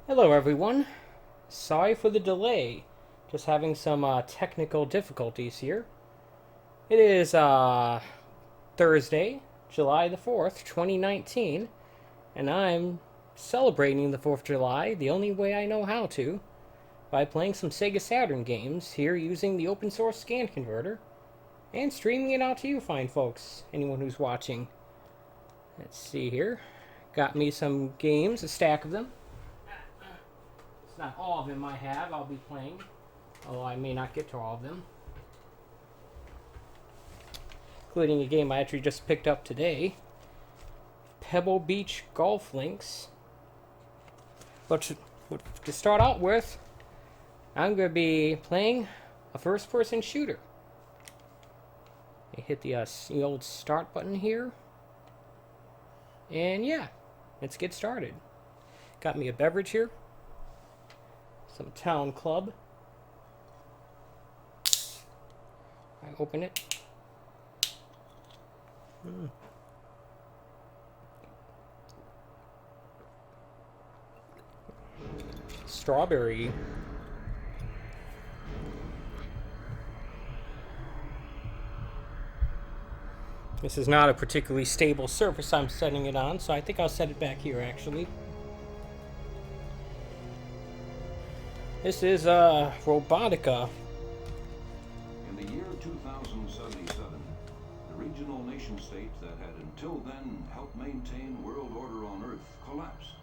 Hello everyone. Sorry for the delay. Just having some technical difficulties here. It is Thursday, July the 4th, 2019, and I'm celebrating the 4th of July the only way I know how to, by playing some Sega Saturn games here using the open source scan converter and streaming it out to you fine folks, anyone who's watching. Let's see here. Got me some games, a stack of them. Not all of them I have, I'll be playing, although I may not get to all of them. Including a game I actually just picked up today, Pebble Beach Golf Links. But to start out with, I'm going to be playing a first-person shooter. I hit the old start button here. And yeah, let's get started. Got me a beverage here. Some Town Club. I open it. Strawberry. This is not a particularly stable surface I'm setting it on, so I think I'll set it back here actually. This is Robotica. In the year 2077, the regional nation-state that had until then helped maintain world order on Earth collapsed,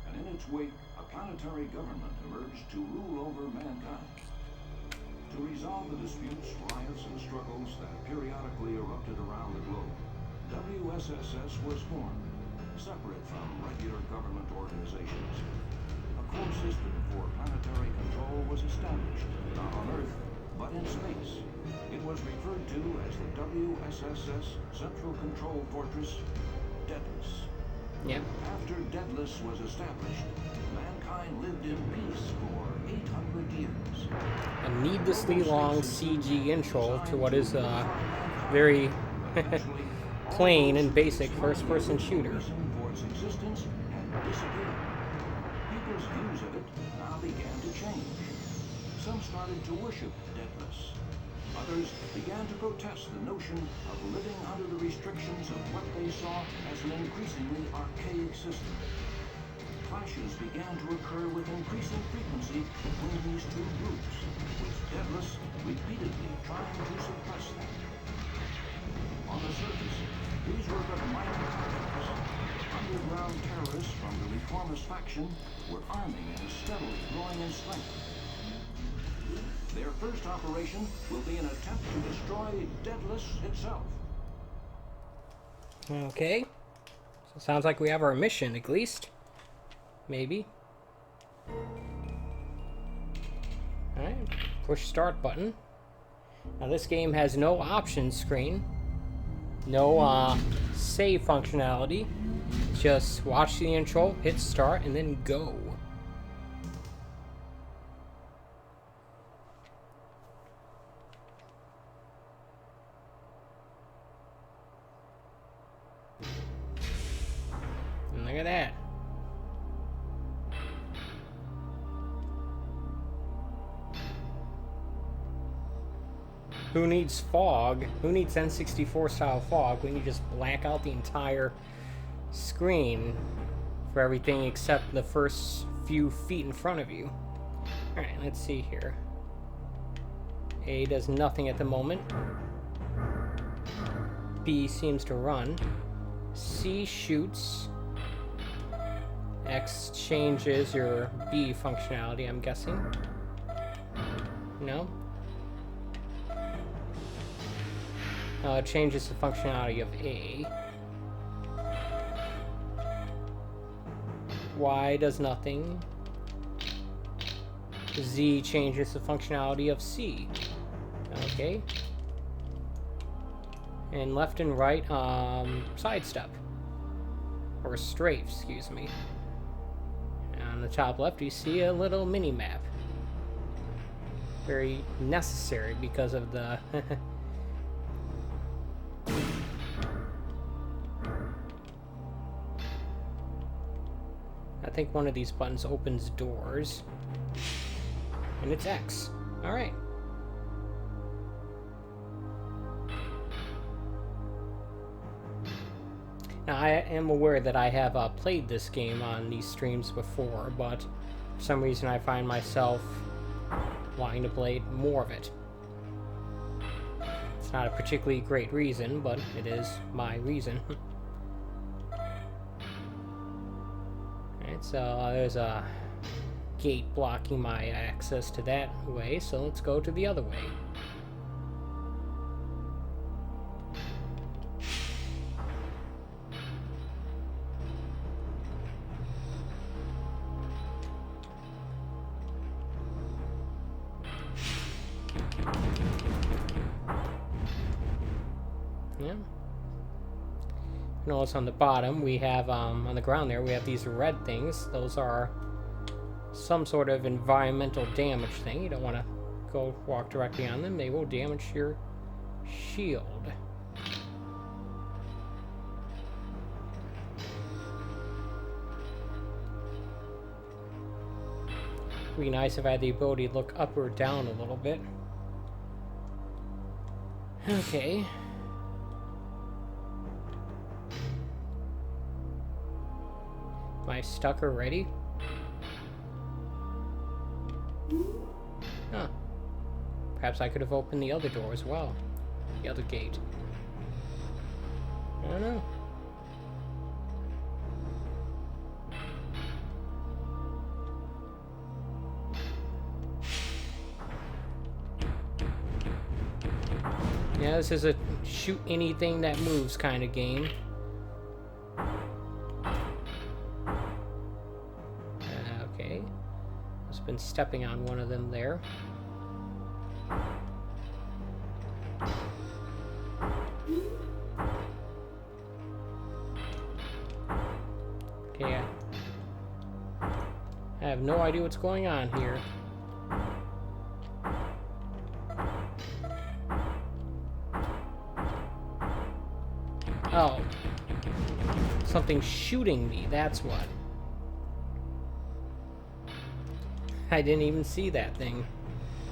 and in its wake, a planetary government emerged to rule over mankind. To resolve the disputes, riots, and struggles that periodically erupted around the globe, O.S.S. was formed, separate from regular government organizations. A core system for planetary control was established, not on Earth, but in space. It was referred to as the O.S.S. Central Control Fortress, Daedalus. Yep. After Daedalus was established, mankind lived in peace for 800 years. A needlessly long CG intro to what is a very plain and basic first-person shooter. For its existence had disappeared. People's views of it now began to change. Some started to worship Daedalus. Others began to protest the notion of living under the restrictions of what they saw as an increasingly archaic system. Clashes began to occur with increasing frequency between these two groups, with Daedalus repeatedly trying to suppress them. On the surface, these were but minor conflicts. Underground terrorists from the reformist faction were arming and steadily growing in strength. Their first operation will be an attempt to destroy Daedalus itself. Okay. So sounds like we have our mission, at least. Maybe. Alright. Push start button. Now this game has no options screen. No save functionality. Just watch the intro, hit start, and then go. And look at that. Who needs fog? Who needs N64 style fog when you just black out the entire screen for everything except the first few feet in front of you? Alright, let's see here. A does nothing at the moment. B seems to run. C shoots. X changes your B functionality, I'm guessing. No? It changes the functionality of A. Y does nothing. Z changes the functionality of C. Okay. And left and right, sidestep. Or strafe, excuse me. the top left, you see a little mini map. Very necessary because of the I think one of these buttons opens doors. And it's X. Alright. Now, I am aware that I have played this game on these streams before, but for some reason I find myself wanting to play more of it. It's not a particularly great reason, but it is my reason. Alright, so there's a gate blocking my access to that way, so let's go to the other way. Yeah. Notice on the bottom we have, on the ground there, we have these red things. Those are some sort of environmental damage thing. You don't want to go walk directly on them. They will damage your shield. It would be nice if I had the ability to look up or down a little bit. Okay. Am I stuck already? Huh. Perhaps I could have opened the other door as well. The other gate. I don't know. Yeah, this is a shoot anything that moves kind of game. Okay. I've been stepping on one of them there. Okay. I have no idea what's going on here. Oh. Something shooting me, that's what. I didn't even see that thing.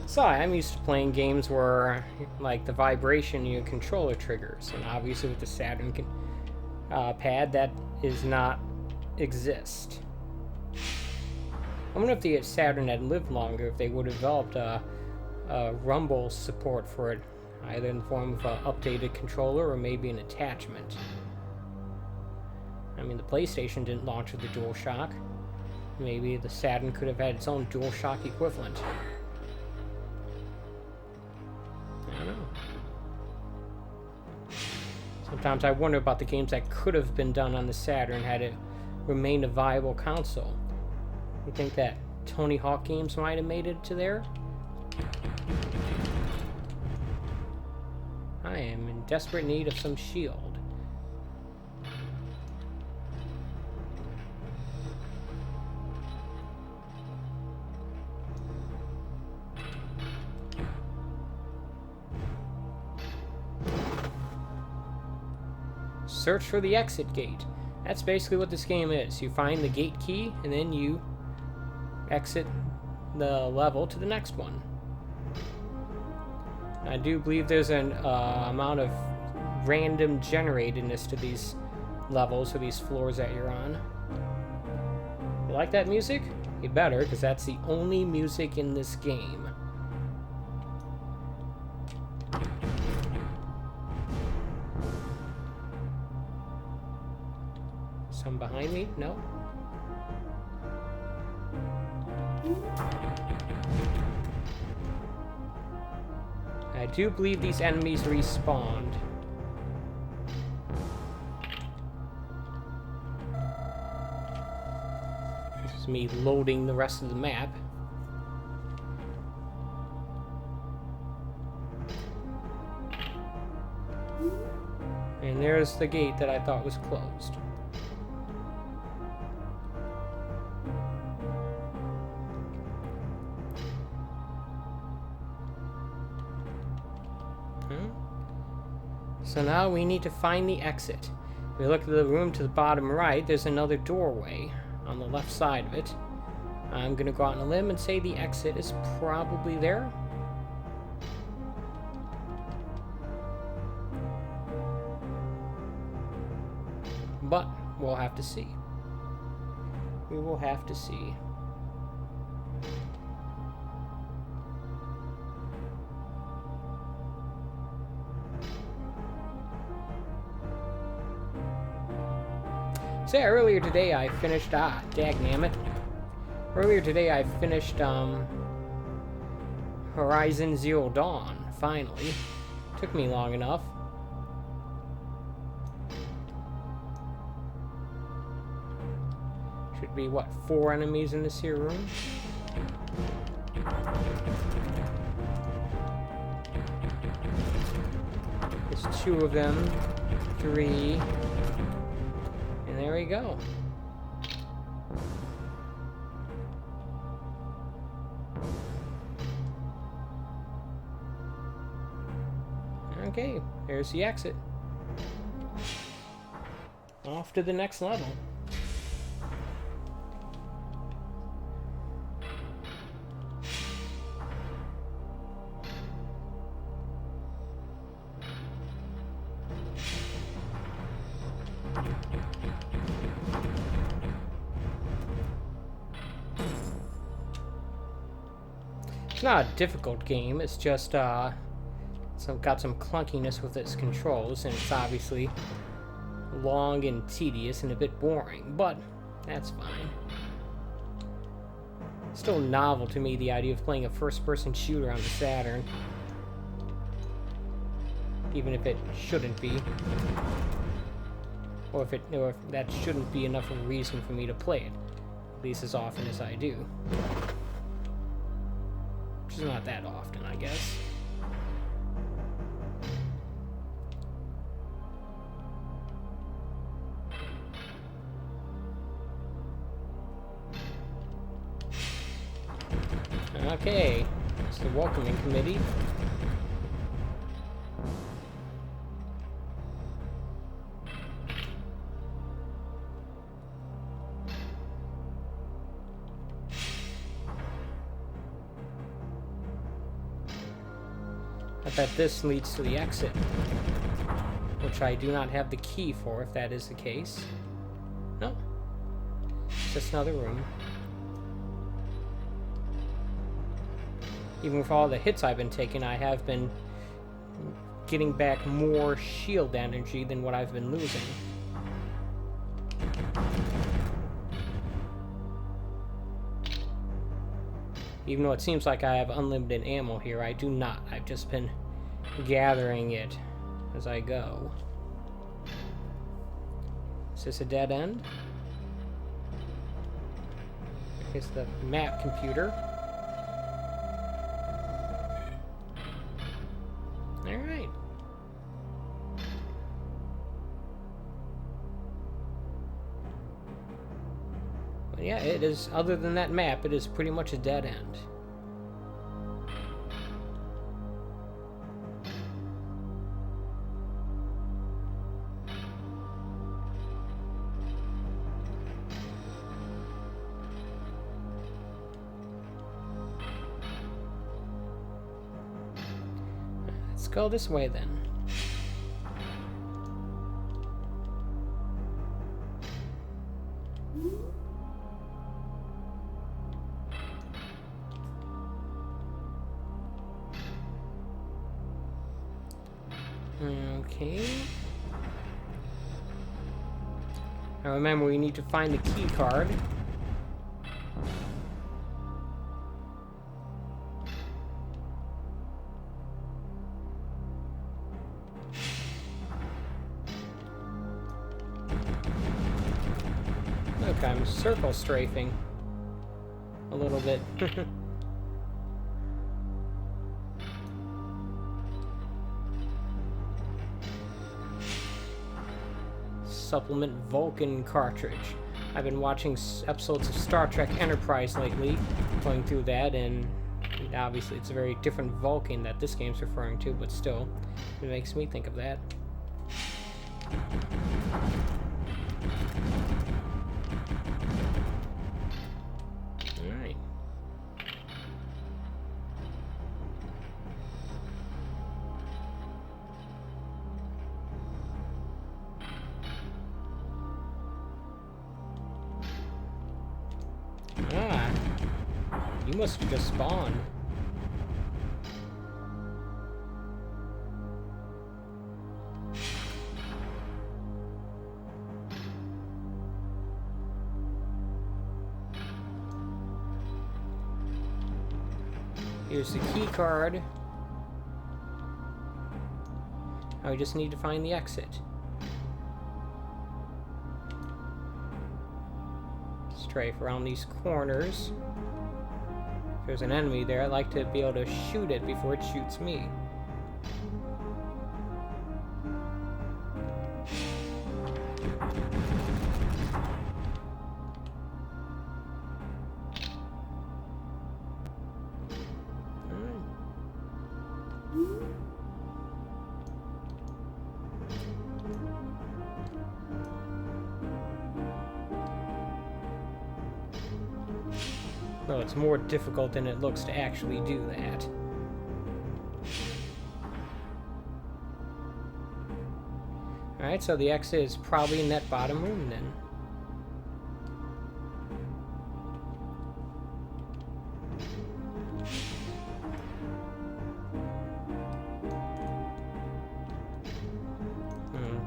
Sorry, I'm used to playing games where, like, the vibration your controller triggers. And obviously with the Saturn pad, that does not exist. I wonder if the Saturn had lived longer, if they would have developed a rumble support for it. Either in the form of an updated controller or maybe an attachment. I mean, the PlayStation didn't launch with the DualShock. Maybe the Saturn could have had its own DualShock equivalent. I don't know. Sometimes I wonder about the games that could have been done on the Saturn had it remained a viable console. You think that Tony Hawk games might have made it to there? I am in desperate need of some shield. Search for the exit gate. That's basically what this game is. You find the gate key, and then you exit the level to the next one. I do believe there's an amount of random generatedness to these levels or these floors that you're on. You like that music? You better, because that's the only music in this game. Some behind me? No? I do believe these enemies respawned. This is me loading the rest of the map. And there's the gate that I thought was closed. So now we need to find the exit. If we look at the room to the bottom right, there's another doorway on the left side of it. I'm gonna go out on a limb and say the exit is probably there. But we'll have to see. We will have to see. So yeah, earlier today I finished, dagnammit. Earlier today I finished, Horizon Zero Dawn, finally. Took me long enough. Should be, what, 4 enemies in this here room? There's 2 of them, 3, and there we go. Okay, there's the exit. Off to the next level. It's not a difficult game, it's just got some clunkiness with its controls, and it's obviously long and tedious and a bit boring, but that's fine. Still novel to me, the idea of playing a first-person shooter on the Saturn. Even if it shouldn't be. Or if that shouldn't be enough of a reason for me to play it. At least as often as I do. Which is not that often, I guess. Okay, it's the welcoming committee. I bet this leads to the exit, which I do not have the key for, if that is the case. No, it's just another room. Even with all the hits I've been taking, I have been getting back more shield energy than what I've been losing. Even though it seems like I have unlimited ammo here, I do not. I've just been gathering it as I go. Is this a dead end? Here's the map computer. Alright. But yeah, it is, other than that map, it is pretty much a dead end. Let's go this way then. Okay. Now remember, we need to find the key card. Look, I'm circle strafing a little bit. Supplement Vulcan cartridge. I've been watching episodes of Star Trek Enterprise lately, going through that, and obviously it's a very different Vulcan that this game's referring to, but still, it makes me think of that. Alright. Ah, you must have just spawned. Here's the key card. Now we just need to find the exit. Strafe around these corners. If there's an enemy there, I like to be able to shoot it before it shoots me. Well, it's more difficult than it looks to actually do that. Alright, so the exit is probably in that bottom room then.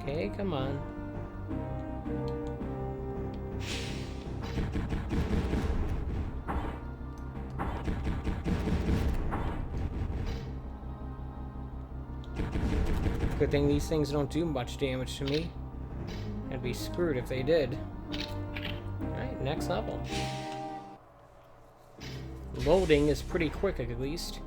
Okay, come on. Good thing these things don't do much damage to me. I'd be screwed if they did. Alright, next level. Loading is pretty quick, at least.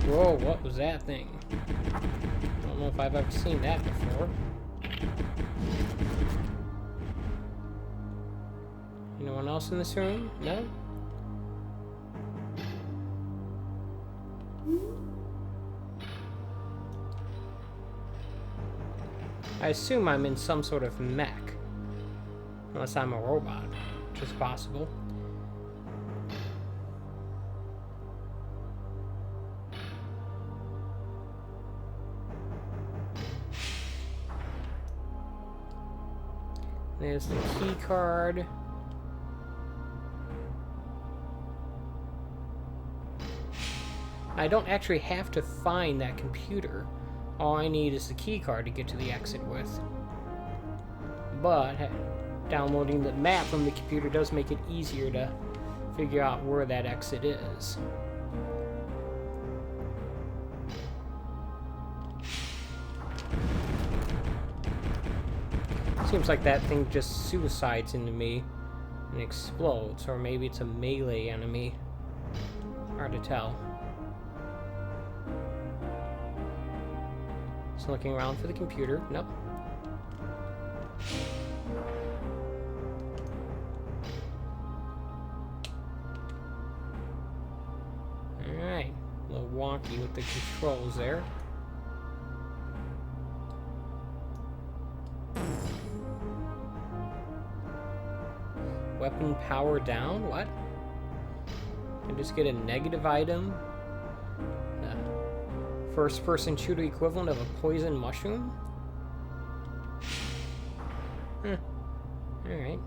Whoa, what was that thing? I don't know if I've ever seen that before. Anyone else in this room? No? I assume I'm in some sort of mech. Unless I'm a robot, which is possible. There's the key card. I don't actually have to find that computer. All I need is the key card to get to the exit with. But downloading the map from the computer does make it easier to figure out where that exit is. Seems like that thing just suicides into me and explodes, or maybe it's a melee enemy. Hard to tell. Just looking around for the computer. Nope. Alright. A little wonky with the controls there. Weapon power down? What? I just get a negative item? First person shooter equivalent of a poison mushroom? Alright.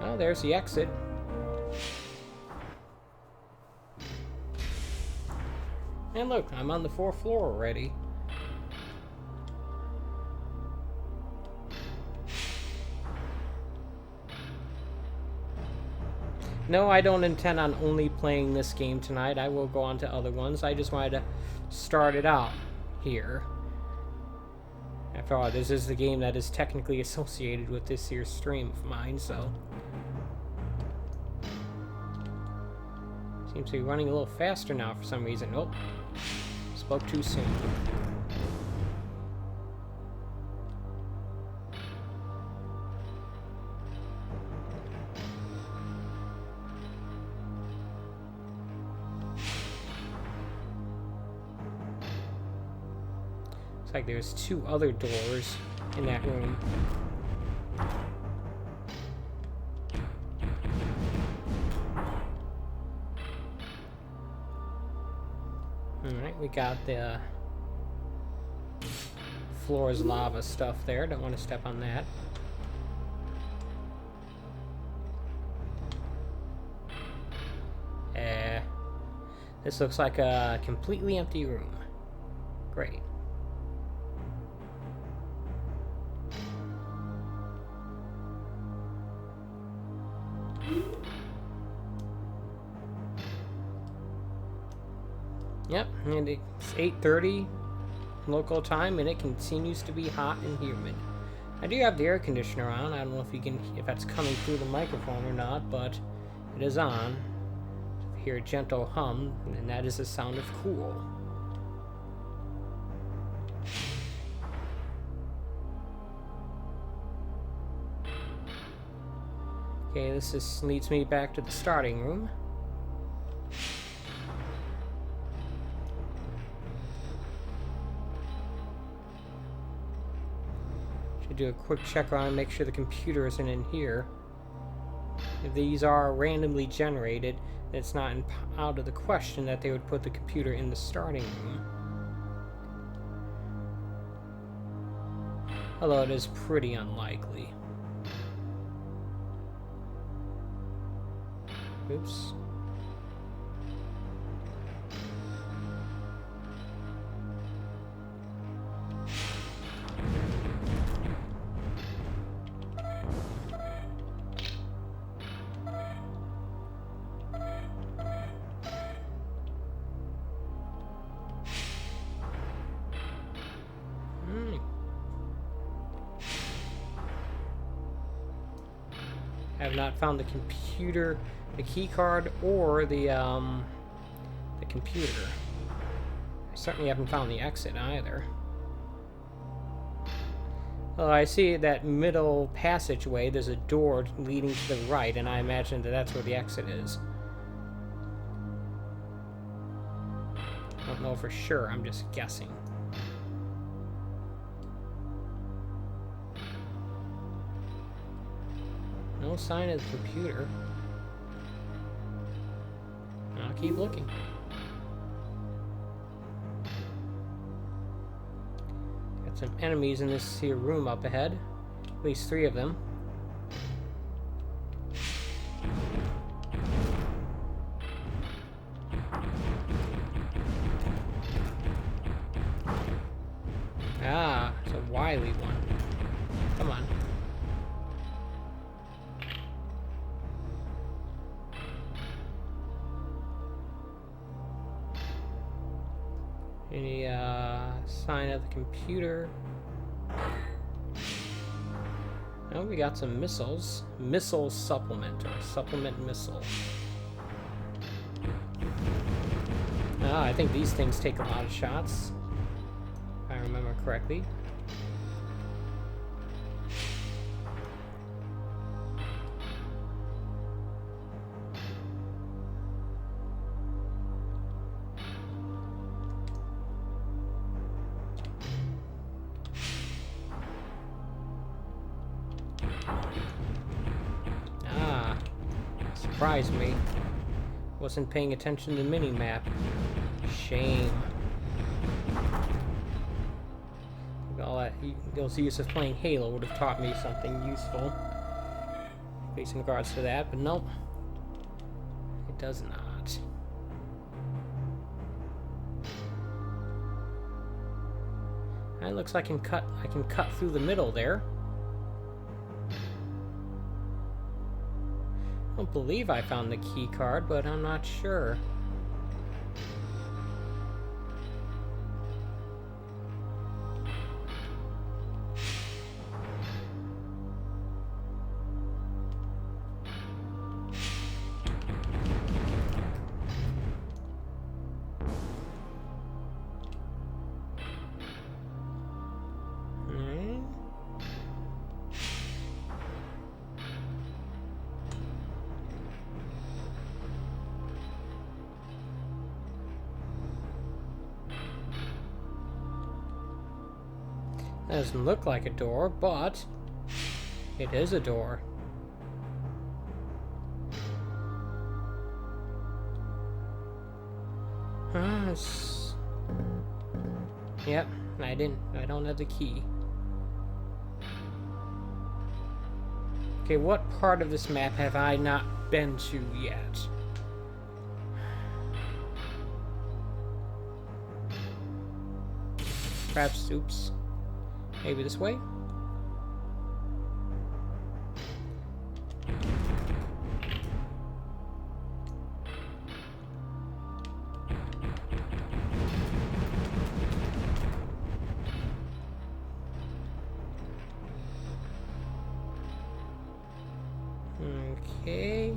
Oh, there's the exit. And look, I'm on the 4th floor already. No, I don't intend on only playing this game tonight. I will go on to other ones. I just wanted to start it out here. After all, this is the game that is technically associated with this here stream of mine, so... Seems to be running a little faster now for some reason. Oh, spoke too soon. Looks like there's 2 other doors in that room. Alright, we got the floor is lava stuff there. Don't want to step on that. This looks like a completely empty room. Great. Yep, and it's 8:30 local time, and it continues to be hot and humid. I do have the air conditioner on. I don't know if that's coming through the microphone or not, but it is on. You hear a gentle hum, and that is the sound of cool. Okay, this leads me back to the starting room. Do a quick check around and make sure the computer isn't in here. If these are randomly generated, it's not out of the question that they would put the computer in the starting room. Although it is pretty unlikely. Oops. I have not found the computer, the key card, or the computer. I certainly haven't found the exit either. Well, I see that middle passageway. There's a door leading to the right, and I imagine that that's where the exit is. I don't know for sure. I'm just guessing. No sign of the computer. I'll keep looking. Got some enemies in this here room up ahead. At least 3 of them. Ah, it's a wily one. Come on. Any sign of the computer? Oh, we got some missiles. Missile supplement, or supplement missile. Ah, I think these things take a lot of shots, if I remember correctly. Surprised me. Wasn't paying attention to the mini-map. Shame. All that, those years of playing Halo would have taught me something useful. At least in regards to that, but nope. It does not. It looks like I can cut through the middle there. don't believe I found the key card, but I'm not sure. That doesn't look like a door, but it is a door. Yep, I don't have the key. Okay, what part of this map have I not been to yet? Perhaps, oops. Maybe this way? Okay.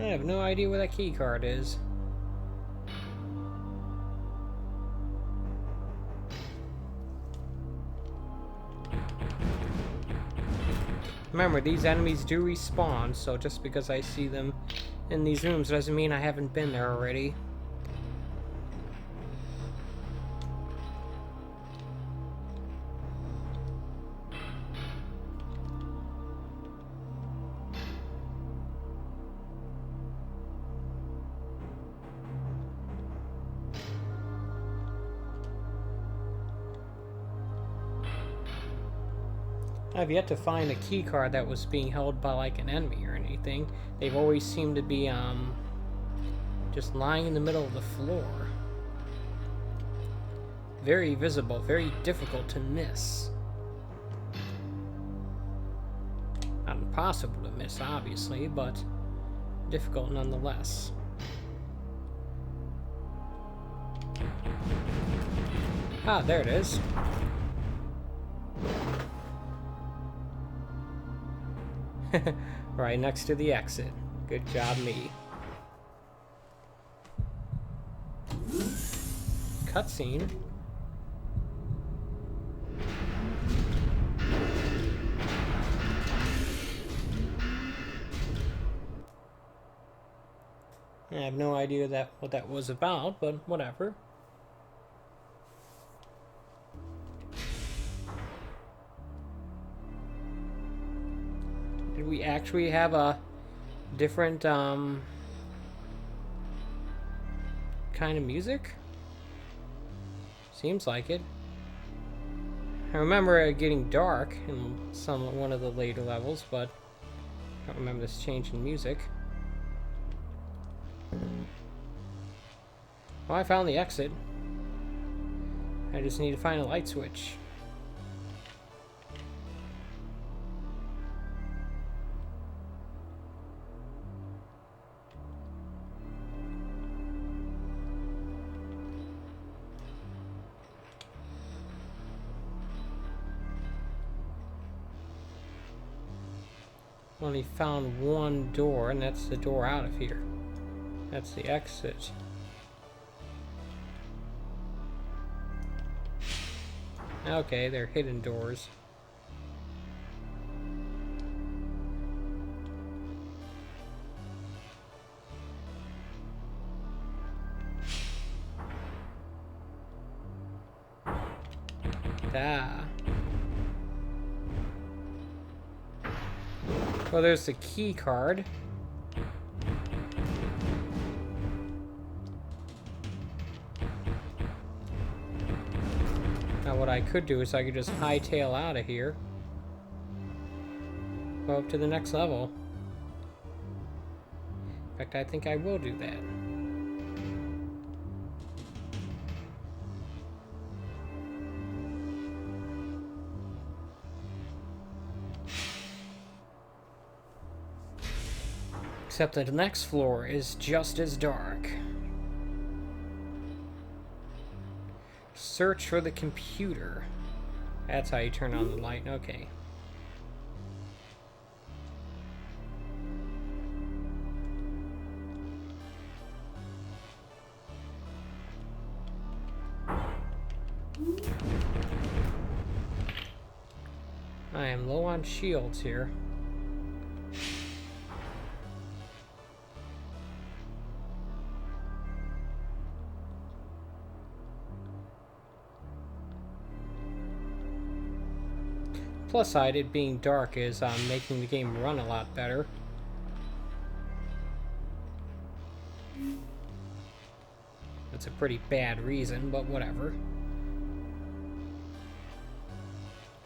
I have no idea where that key card is. Remember, these enemies do respawn, so just because I see them in these rooms doesn't mean I haven't been there already. I've yet to find a key card that was being held by like an enemy or anything. They've always seemed to be just lying in the middle of the floor. Very visible, very difficult to miss. Not impossible to miss, obviously, but difficult nonetheless. Ah, there it is. Right next to the exit. Good job, me. Cutscene. I have no idea what that was about, but whatever. Did we actually have a different kind of music? Seems like it. I remember it getting dark in one of the later levels, but I don't remember this change in music. Well, I found the exit. I just need to find a light switch. Only found one door, and that's the door out of here. That's the exit. Okay, they're hidden doors. Ah. Well, there's the key card. what I could do is I could just hightail out of here. Go up to the next level. In fact, I think I will do that. Except that the next floor is just as dark. Search for the computer. That's how you turn on the light. Okay. I am low on shields here. Plus side, it being dark is making the game run a lot better. That's a pretty bad reason, but whatever.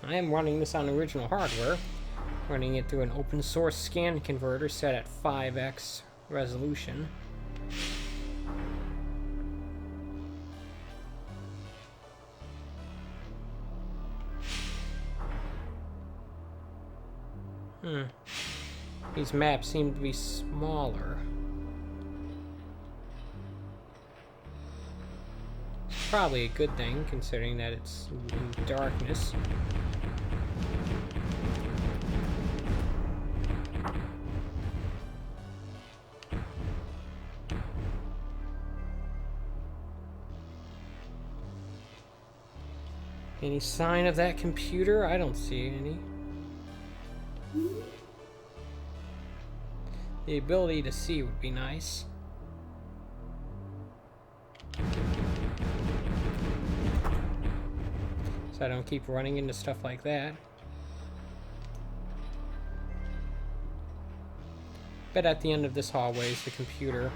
I am running this on original hardware, running it through an open source scan converter set at 5x resolution. These maps seem to be smaller. It's probably a good thing, considering that it's in darkness. Any sign of that computer? I don't see any. The ability to see would be nice. So I don't keep running into stuff like that. Bet at the end of this hallway is the computer.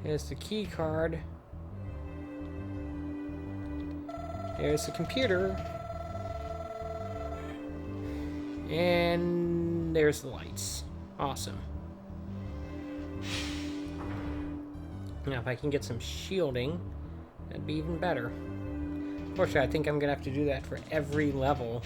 Here's the key card. There's the computer. And there's the lights. Awesome. Now if I can get some shielding, that'd be even better. Unfortunately, I think I'm gonna have to do that for every level.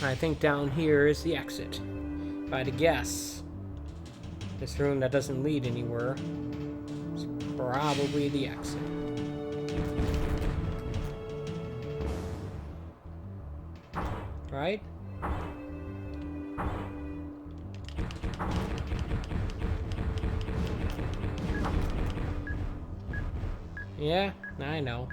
I think down here is the exit. If I had to guess, this room that doesn't lead anywhere is probably the exit. Right? Yeah, I know.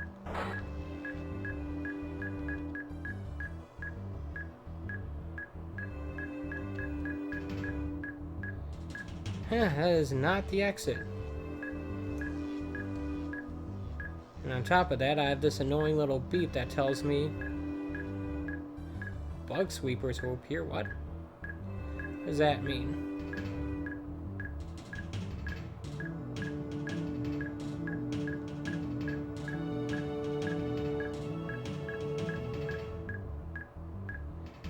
That is not the exit. And on top of that, I have this annoying little beep that tells me bug sweepers will appear. What does that mean?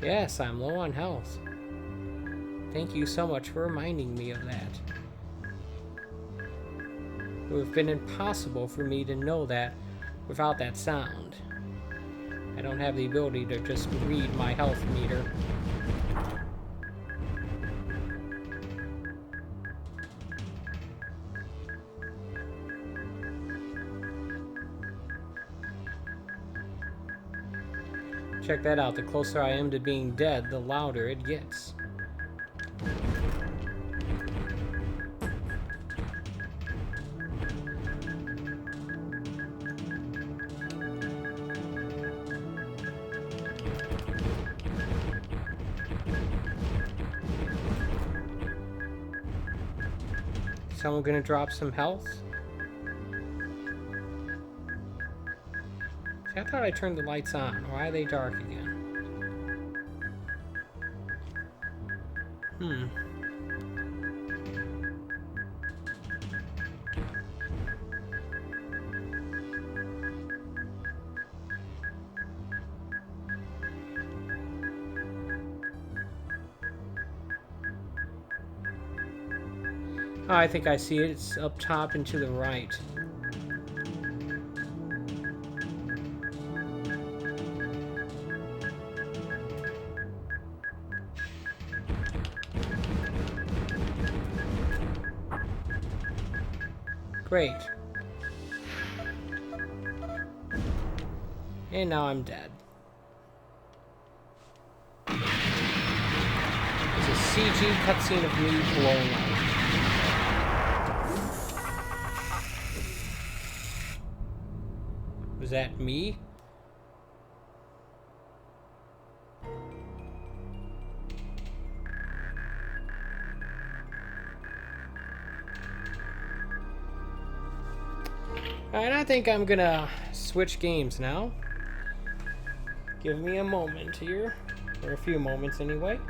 Yes, I'm low on health. Thank you so much for reminding me of that. It would have been impossible for me to know that without that sound. I don't have the ability to just read my health meter. Check that out. The closer I am to being dead, the louder it gets. Someone gonna drop some health? See, I thought I turned the lights on. Why are they dark again? Hmm. Oh, I think I see it. It's up top and to the right. Great. And now I'm dead. It's a CG cutscene of me blowing up. Was that me? Alright, I think I'm gonna switch games now. Give me a moment here. Or a few moments anyway.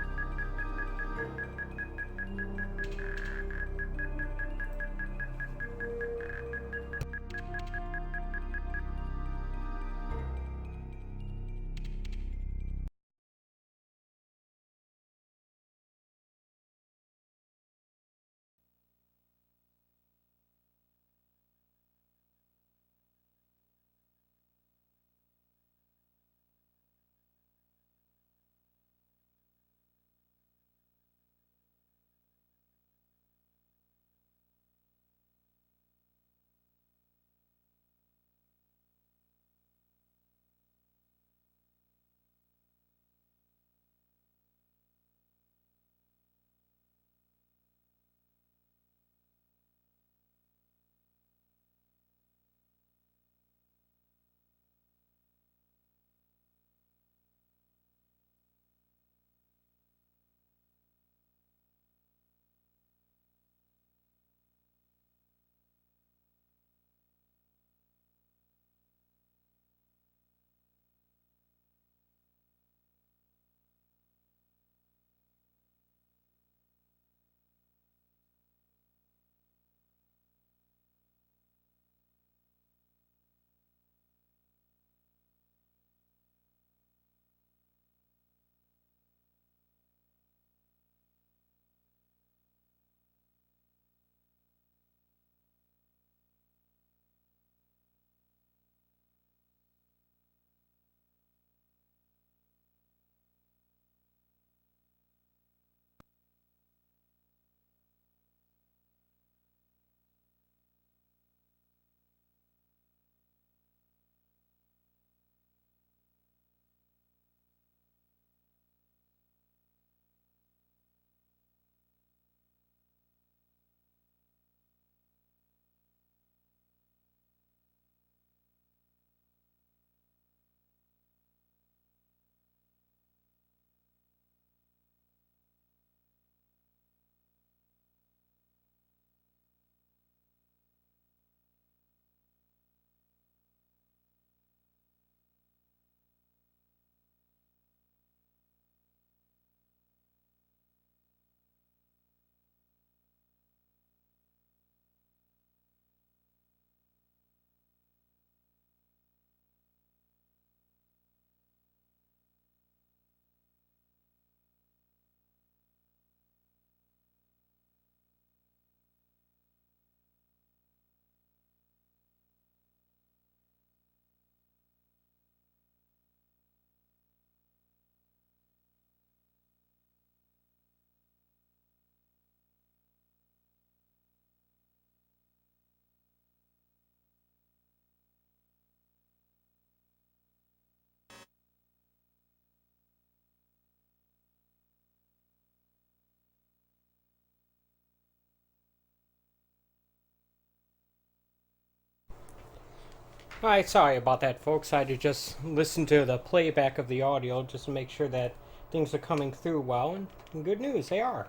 Alright, sorry about that, folks. I had to just listen to the playback of the audio just to make sure that things are coming through well. And good news, they are.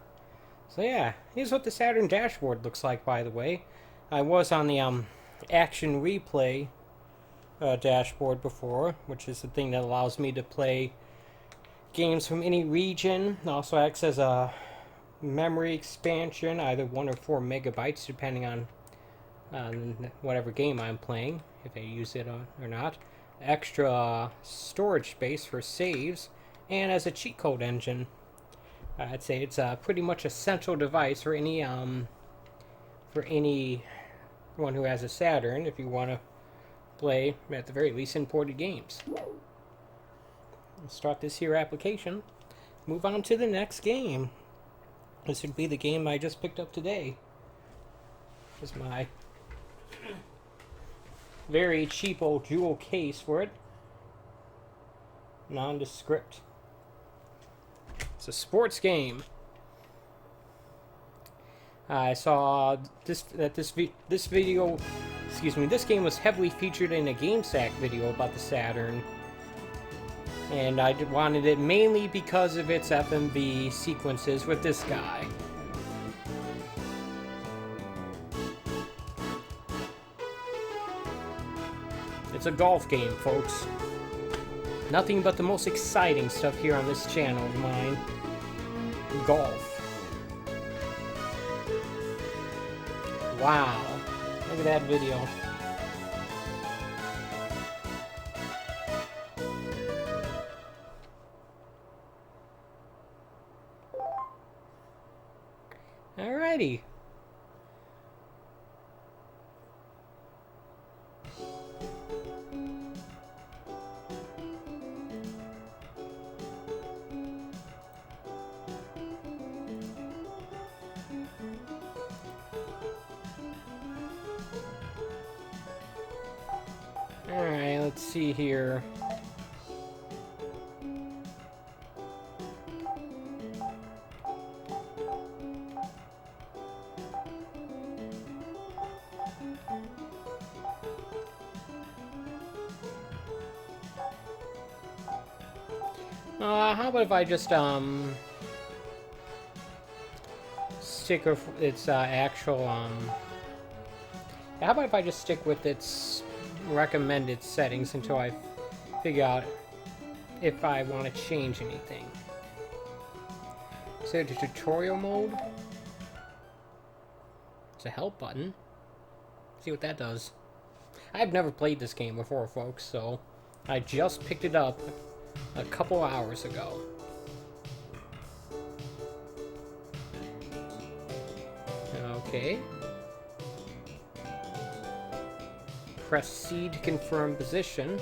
So yeah, here's what the Saturn dashboard looks like, by the way. I was on the action replay dashboard before, which is the thing that allows me to play games from any region. It also acts as a memory expansion, either 1 or 4 megabytes, depending on whatever game I'm playing, if I use it or not. Extra storage space for saves, and as a cheat code engine. I'd say it's pretty much a central device for anyone who has a Saturn, if you want to play, at the very least, imported games. Let's start this here application. Move on to the next game. This would be the game I just picked up today. This is my very cheap old jewel case for it. Nondescript. It's a sports game. I saw this video. Excuse me. This game was heavily featured in a GameSack video about the Saturn, and I wanted it mainly because of its FMV sequences with this guy. It's a golf game, folks. Nothing but the most exciting stuff here on this channel of mine. Golf. Wow. Look at that video. Alrighty. Alright, let's see here. How about if I just, stick with its, actual, how about if I just stick with its recommended settings until I figure out if I want to change anything. So the tutorial mode. It's a help button. See what that does. I've never played this game before, folks, so I just picked it up a couple hours ago. Okay. Press C to confirm position.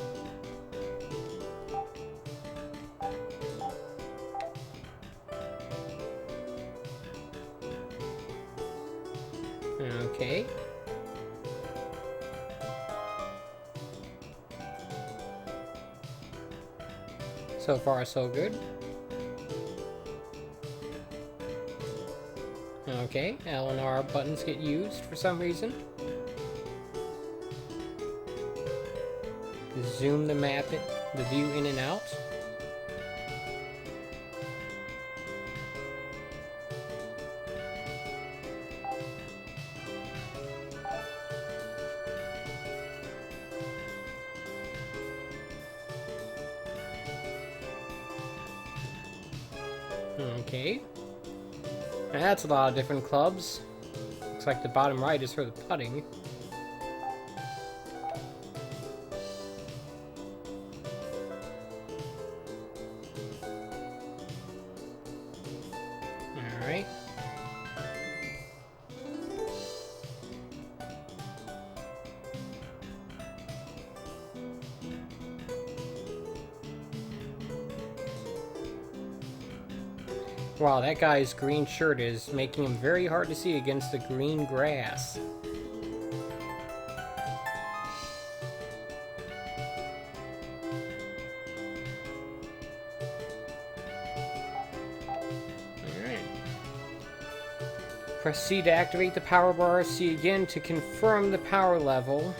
Okay. So far, so good. Okay, L and R buttons get used for some reason. Zoom the map, the view in and out. Okay. That's a lot of different clubs. Looks like the bottom right is for the putting. Alright. Wow, that guy's green shirt is making him very hard to see against the green grass. Alright. Press C to activate the power bar, C again to confirm the power level.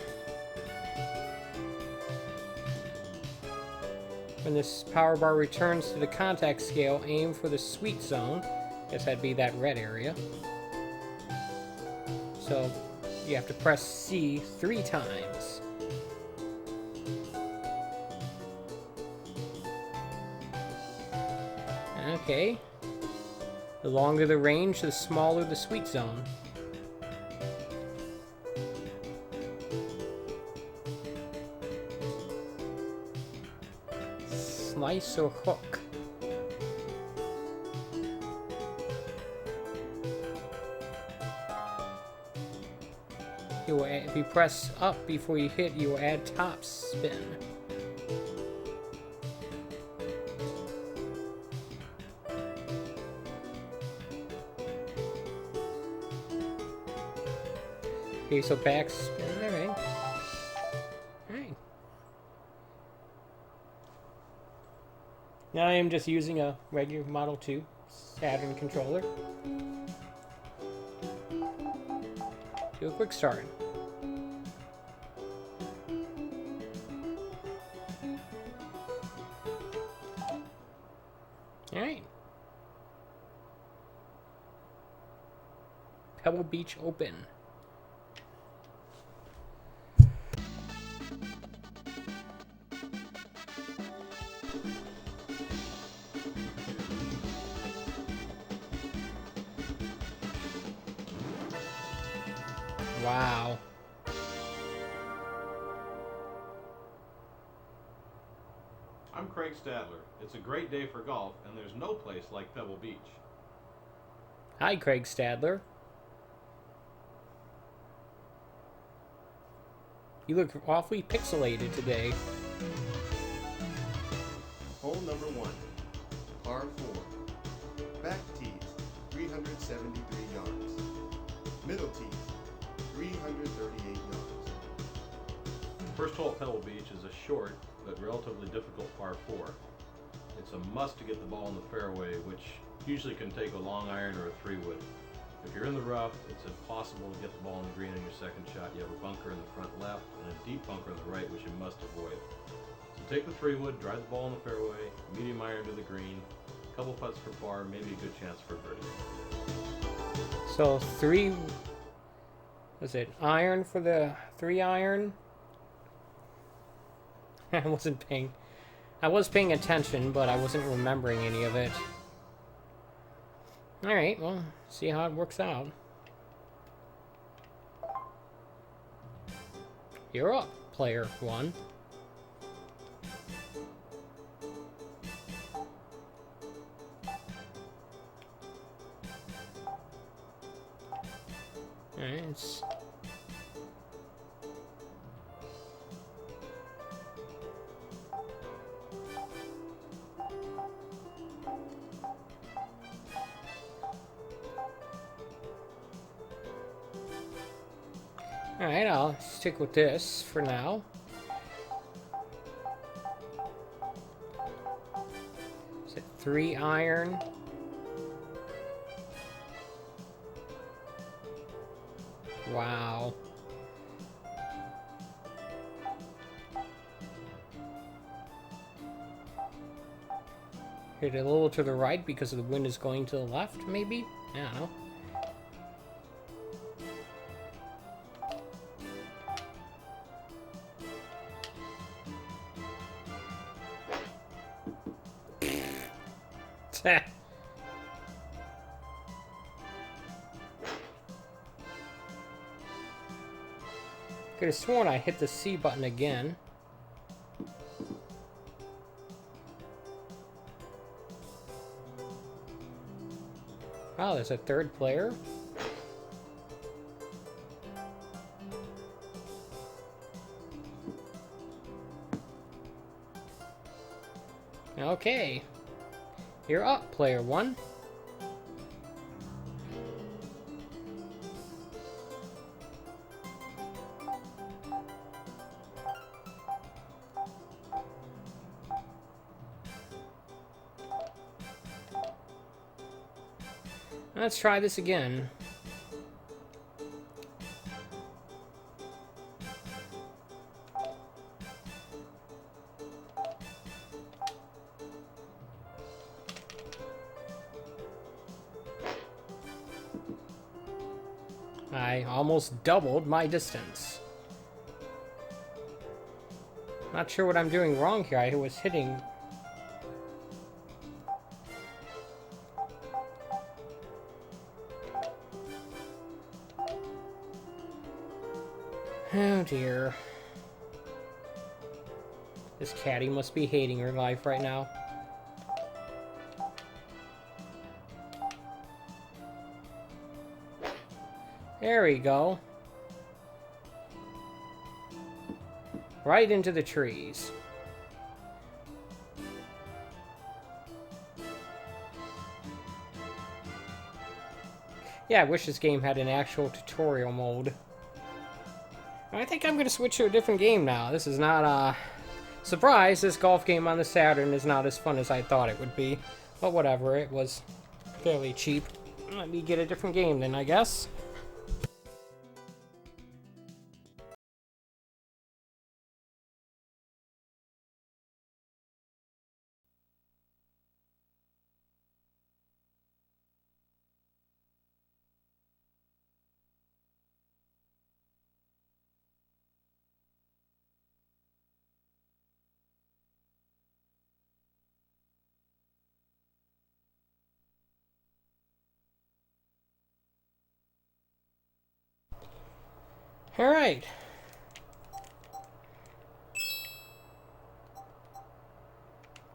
When this power bar returns to the contact scale, aim for the sweet zone. Guess that'd be that red area. So you have to press C 3 times. Okay. The longer the range, the smaller the sweet zone. Slice or hook? If you press up before you hit, you will add top spin. Okay, so back spin. Alright. Alright. Now I am just using a regular Model 2 Saturn controller. Do a quick start. Alright. Pebble Beach open. Wow. I'm Craig Stadler. It's a great day for golf, and there's no place like Pebble Beach. Hi, Craig Stadler. You look awfully pixelated today. Hole number 1, par 4. Back tees, 373 yards. Middle tees, 338 yards. First hole at Pebble Beach is a short but relatively difficult par 4. It's a must to get the ball in the fairway, which usually can take a long iron or a 3-wood. If you're in the rough, it's impossible to get the ball in the green on your second shot. You have a bunker in the front left and a deep bunker on the right, which you must avoid. So take the 3-wood, drive the ball in the fairway, medium iron to the green, a couple putts for par, maybe a good chance for birdie. So was it iron for the 3-iron? I was paying attention, but I wasn't remembering any of it. Alright, well, see how it works out. You're up, player 1. Alright, it's... Alright, I'll stick with this for now. Is it 3-iron? Wow. Hit it a little to the right because the wind is going to the left, maybe? I don't know. Could have sworn I hit the C button again. Wow, there's a third player. Okay. You're up, player 1. Let's try this again. I almost doubled my distance. Not sure what I'm doing wrong here. I was hitting... Oh dear. This caddy must be hating her life right now. There we go. Right into the trees. Yeah, I wish this game had an actual tutorial mode. I think I'm going to switch to a different game now. This is not a surprise. This golf game on the Saturn is not as fun as I thought it would be. But whatever, it was fairly cheap. Let me get a different game then, I guess. Alright.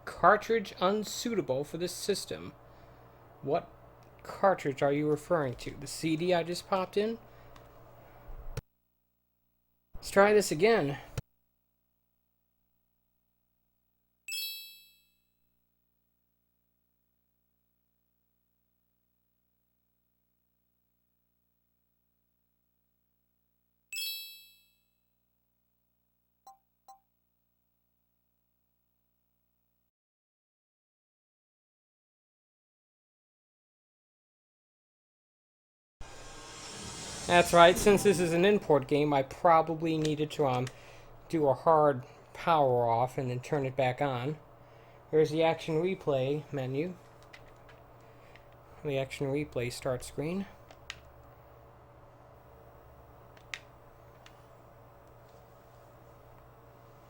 Cartridge unsuitable for this system. What cartridge are you referring to? The CD I just popped in? Let's try this again. That's right, since this is an import game, I probably needed to do a hard power off and then turn it back on. There's the action replay menu. The action replay start screen.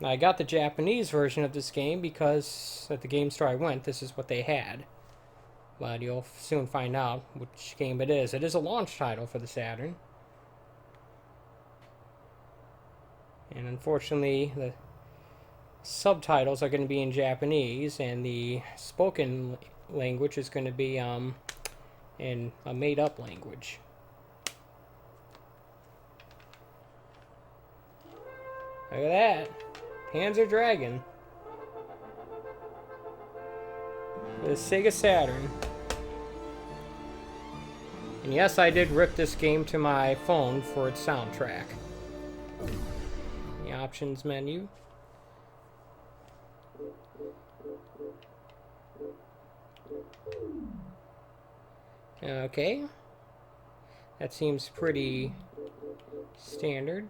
Now, I got the Japanese version of this game because at the game store I went, this is what they had. But you'll soon find out which game it is. It is a launch title for the Saturn. And unfortunately, the subtitles are going to be in Japanese, and the spoken language is going to be in a made-up language. Look at that. Panzer Dragon. The Sega Saturn. And yes, I did rip this game to my phone for its soundtrack. The options menu. Okay. That seems pretty standard.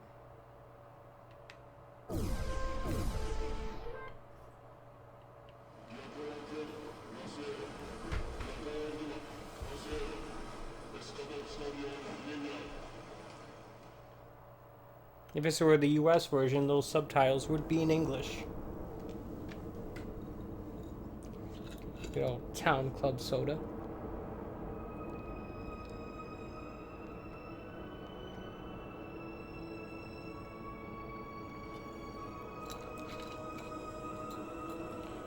If this were the US version, those subtitles would be in English. Good old Town Club Soda.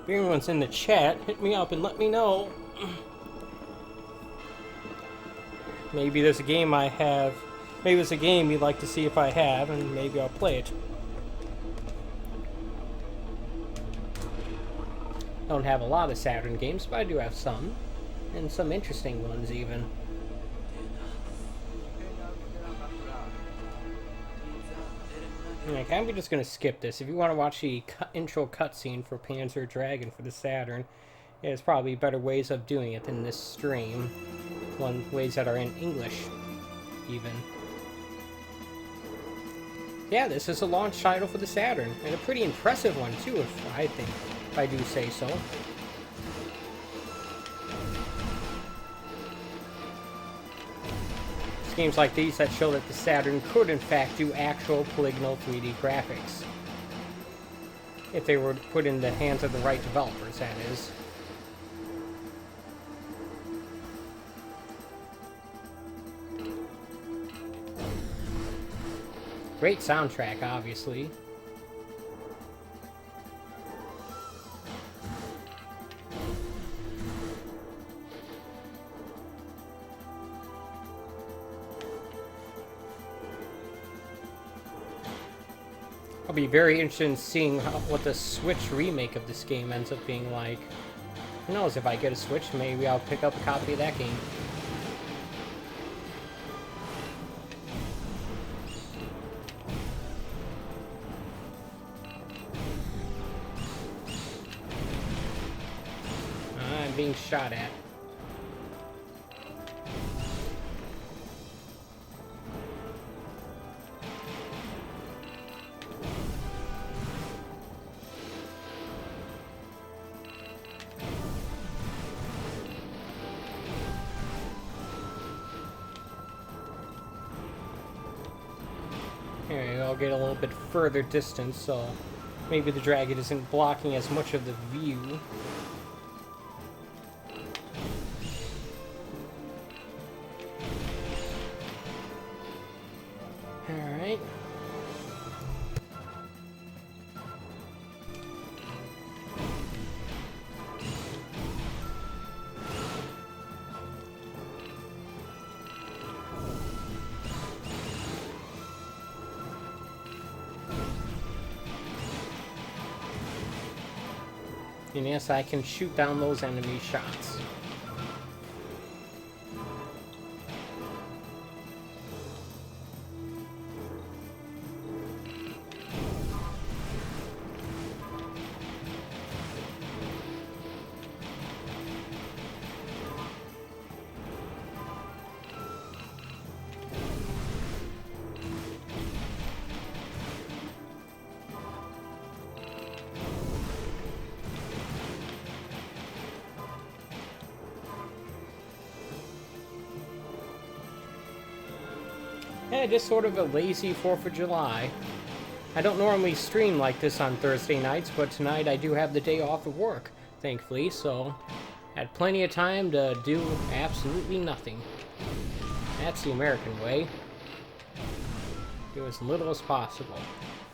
If anyone's in the chat, hit me up and let me know. Maybe there's a game I have. Maybe there's a game you'd like to see if I have, and maybe I'll play it. Don't have a lot of Saturn games, but I do have some. And some interesting ones, even. Okay, I'm just going to skip this. If you want to watch the intro cutscene for Panzer Dragon for the Saturn, there's probably better ways of doing it than this stream. Ways that are in English, even. Yeah, this is a launch title for the Saturn, and a pretty impressive one, too, if I do say so. It's games like these that show that the Saturn could, in fact, do actual polygonal 3D graphics. If they were put in the hands of the right developers, that is. Great soundtrack, obviously. I'll be very interested in seeing what the Switch remake of this game ends up being like. Who knows, if I get a Switch, maybe I'll pick up a copy of that game. I'm being shot at. Here, I'll get a little bit further distance, so maybe the dragon isn't blocking as much of the view. Alright. And yes, I can shoot down those enemy shots. Yeah, just sort of a lazy 4th of July. I don't normally stream like this on Thursday nights, but tonight I do have the day off of work, thankfully, so had plenty of time to do absolutely nothing. That's the American way. Do as little as possible.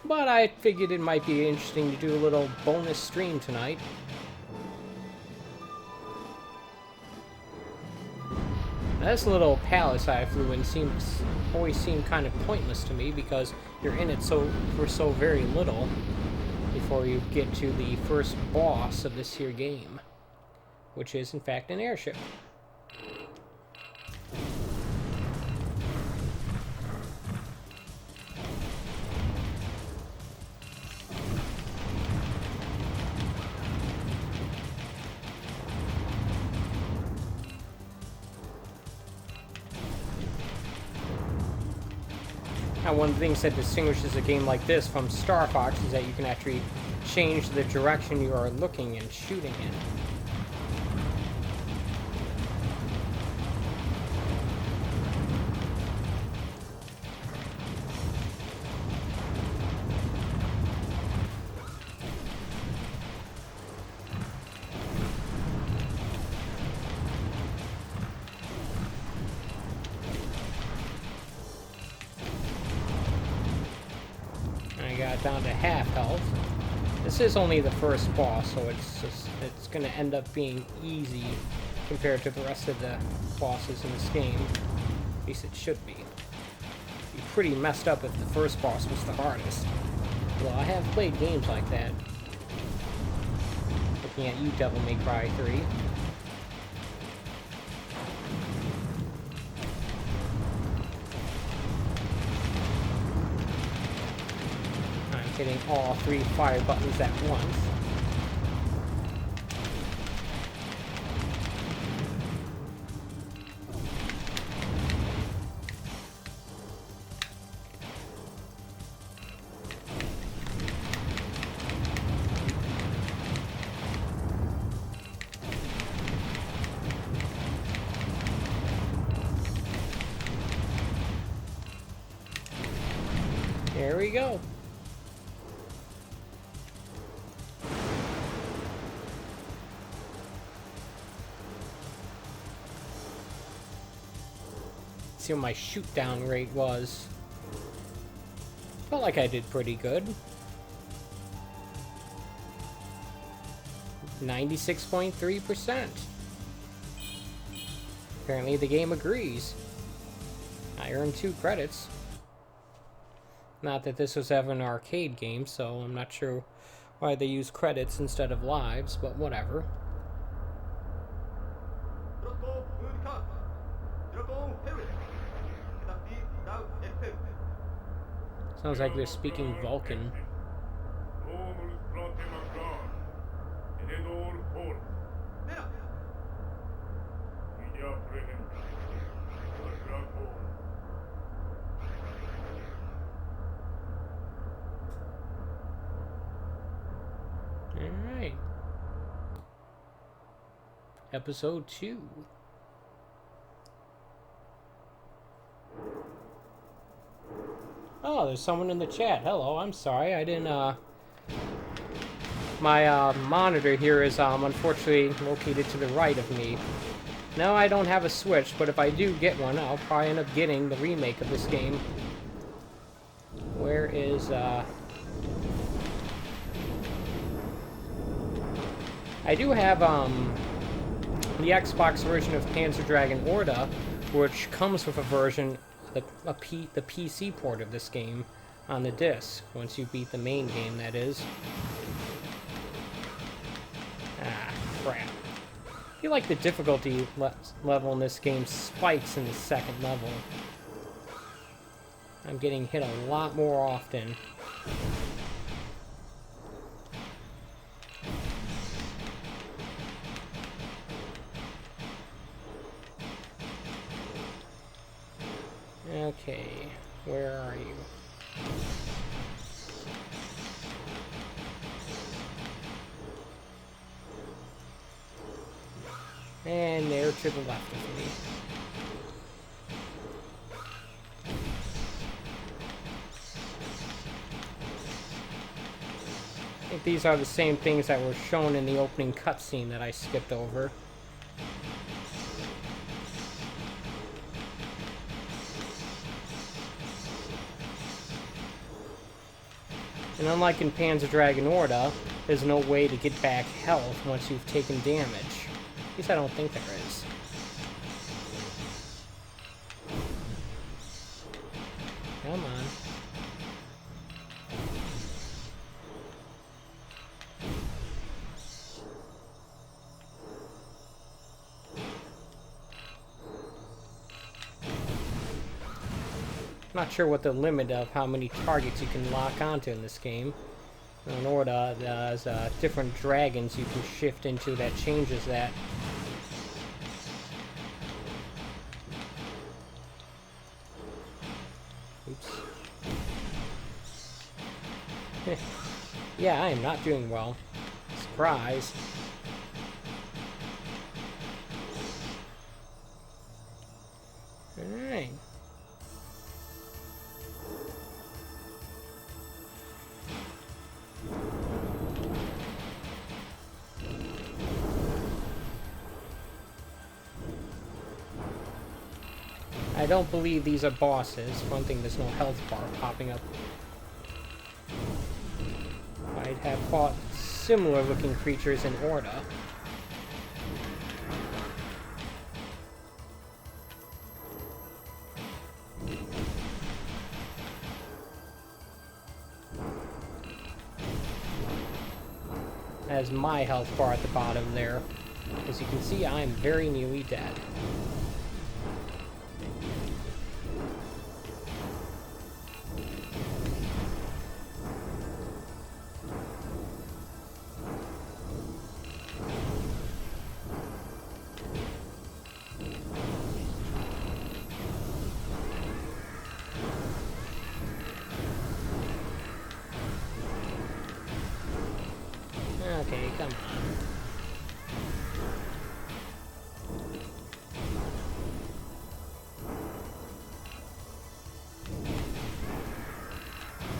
But I figured it might be interesting to do a little bonus stream tonight. This little palace I flew in always seemed kind of pointless to me because you're in it for so very little before you get to the first boss of this here game, which is in fact an airship. Now, one of the things that distinguishes a game like this from Star Fox is that you can actually change the direction you are looking and shooting in. Got down to half health. This is only the first boss, so it's going to end up being easy compared to the rest of the bosses in this game. At least it should be. It'd be pretty messed up if the first boss was the hardest. Well, I have played games like that. Looking at you, Devil May Cry 3. Hitting all 3 fire buttons at once. There we go. See what my shoot down rate was. Felt like I did pretty good. 96.3%. Apparently the game agrees. I earned 2 credits. Not that this was ever an arcade game, so I'm not sure why they use credits instead of lives, but whatever. Sounds like they're speaking Vulcan. Alright. Episode 2. Oh, there's someone in the chat. Hello, I'm sorry. I didn't, my, monitor here is, unfortunately located to the right of me. No, I don't have a Switch, but if I do get one, I'll probably end up getting the remake of this game. Where is, I do have, the Xbox version of Panzer Dragon Orta, which comes with a version, the PC port of this game on the disc, once you beat the main game, that is. Ah, crap. I feel like the difficulty level in this game spikes in the second level. I'm getting hit a lot more often. Okay, where are you? And they're to the left of me. I think these are the same things that were shown in the opening cutscene that I skipped over. And unlike in Panzer Dragon Orta, there's no way to get back health once you've taken damage. At least I don't think there is. Come on. Not sure what the limit of how many targets you can lock onto in this game. In Orta, there's different dragons you can shift into that changes that. Oops. Yeah, I am not doing well. Surprise. Alright. I don't believe these are bosses. One thing, there's no health bar popping up. I'd have fought similar looking creatures in Orta. As my health bar at the bottom there. As you can see, I'm very nearly dead. Okay, come on.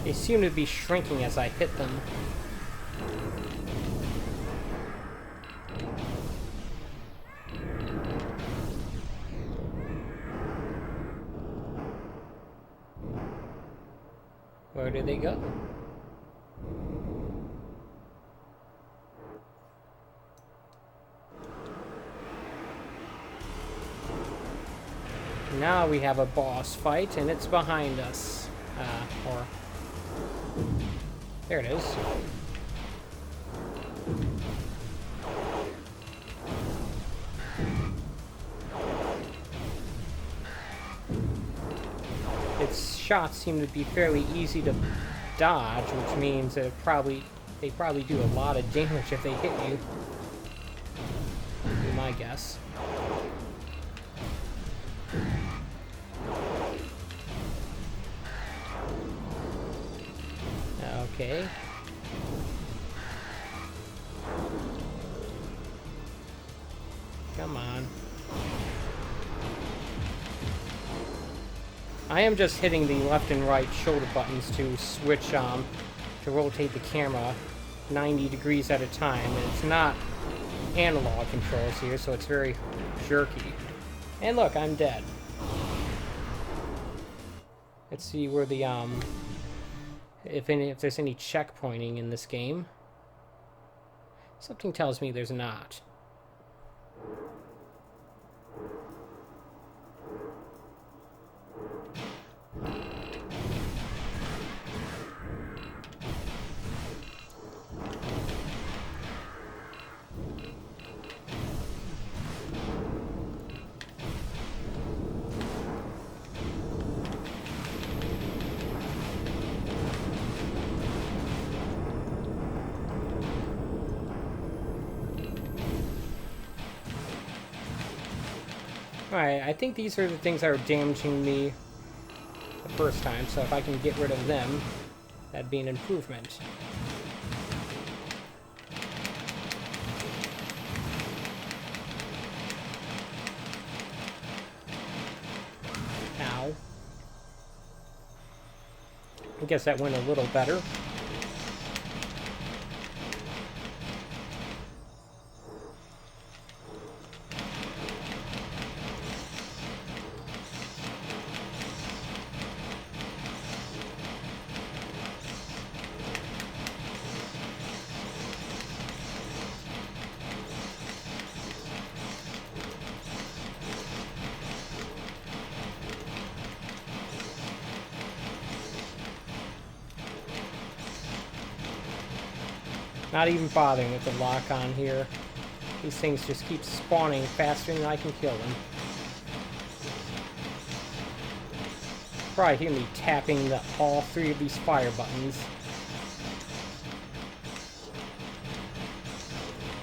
They seem to be shrinking as I hit them. Where did they go? Now we have a boss fight, and it's behind us. Or... There it is. Its shots seem to be fairly easy to dodge, which means that they probably do a lot of damage if they hit you. Would be my guess. Okay. Come on. I am just hitting the left and right shoulder buttons to switch, to rotate the camera 90 degrees at a time, and it's not analog controls here, so it's very jerky. And look, I'm dead. Let's see where the, if there's any checkpointing in this game. Something tells me there's not. Alright, I think these are the things that are damaging me the first time, so if I can get rid of them, that'd be an improvement. Ow. I guess that went a little better. Not even bothering with the lock on here. These things just keep spawning faster than I can kill them. Probably hear me tapping all three of these fire buttons.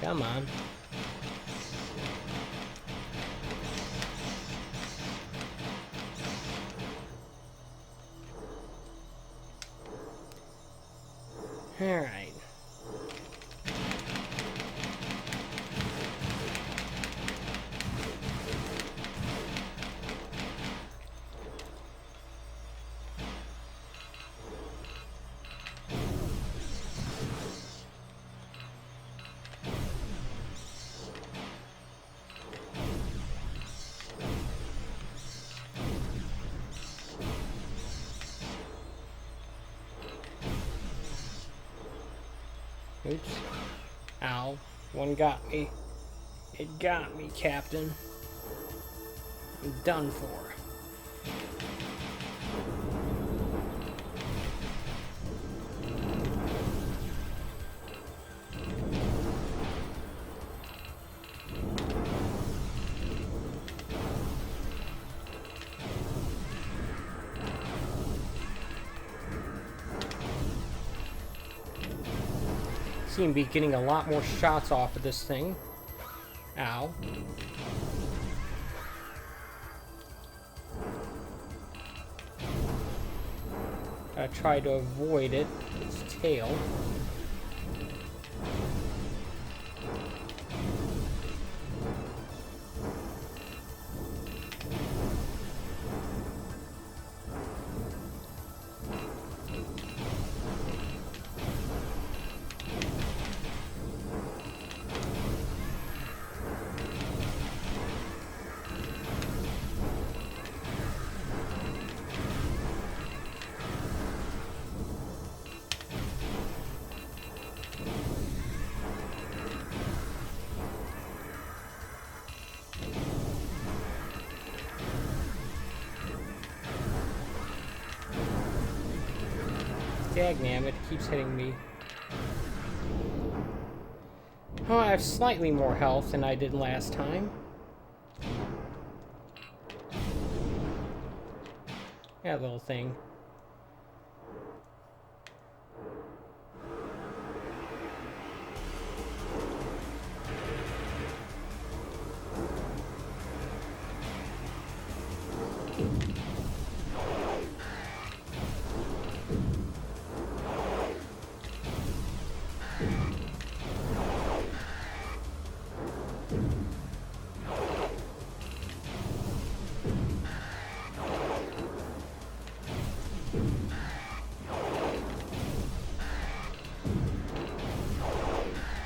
Come on. Alright. Oops. Ow. One got me. It got me, Captain. I'm done for. Seem to be getting a lot more shots off of this thing. Ow. I try to avoid it. Its tail. Dagnam, it keeps hitting me. Oh, I have slightly more health than I did last time. That little thing.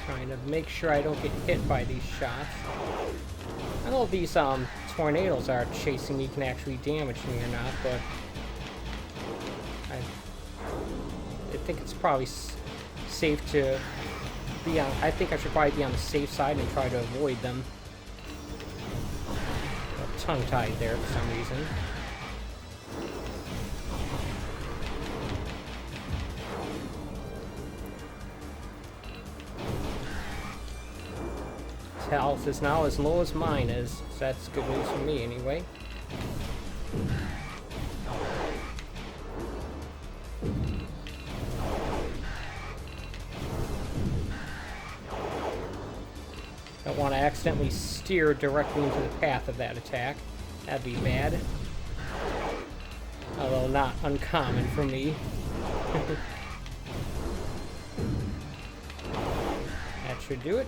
Trying to make sure I don't get hit by these shots. I don't know if these tornadoes are chasing me can actually damage me or not, but I think it's probably safe to be on. I think I should probably be on the safe side and try to avoid them. Tongue-tied there for some reason. His health is now as low as mine is, so that's good news for me anyway. Don't want to accidentally steer directly into the path of that attack. That'd be bad. Although not uncommon for me. That should do it.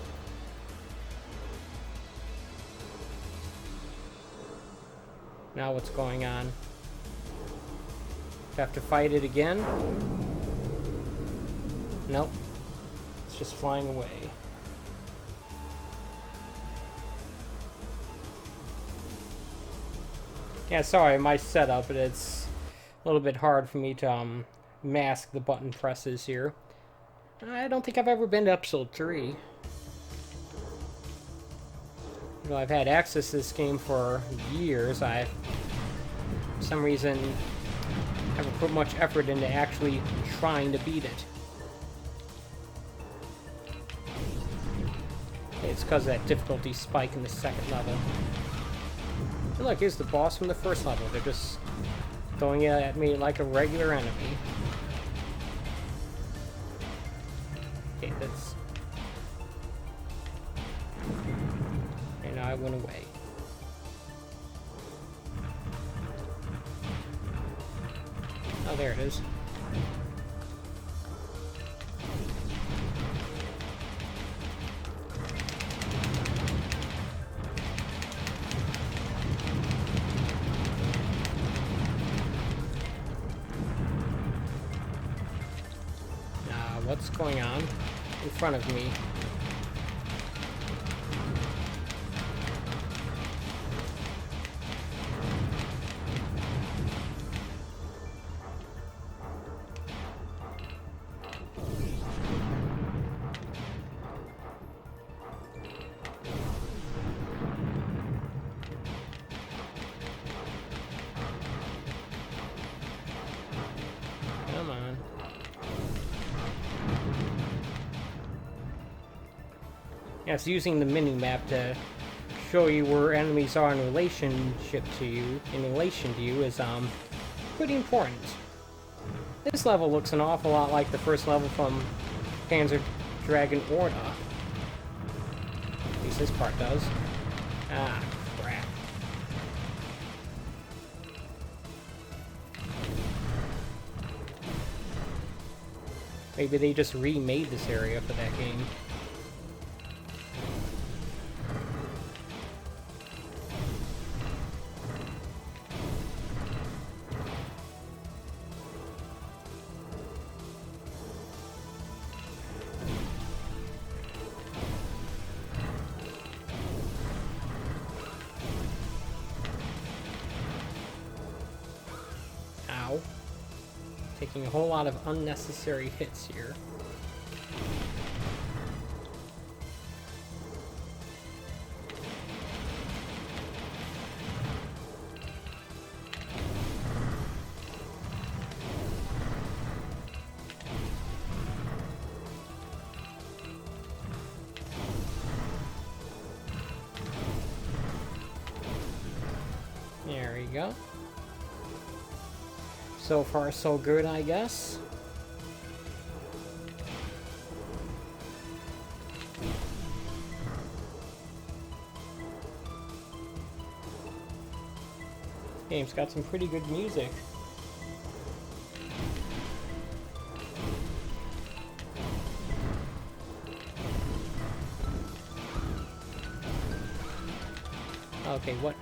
Now what's going on? Have to fight it again? Nope. It's just flying away. Yeah, sorry, my setup, but it's a little bit hard for me to mask the button presses here. I don't think I've ever been to episode 3. You know, I've had access to this game for years. I, for some reason, haven't put much effort into actually trying to beat it. It's because of that difficulty spike in the second level. And look, here's the boss from the first level. They're just throwing it at me like a regular enemy. Okay, that's... And now I went away. Oh, there it is. What's going on in front of me? Come on. Yeah, it's using the mini-map to show you where enemies are in relation to you is pretty important. This level looks an awful lot like the first level from Panzer Dragon Orta. At least this part does. Ah, crap. Maybe they just remade this area for that game. Taking a whole lot of unnecessary hits here. we go. So far, so good, I guess. Game's got some pretty good music. Okay, what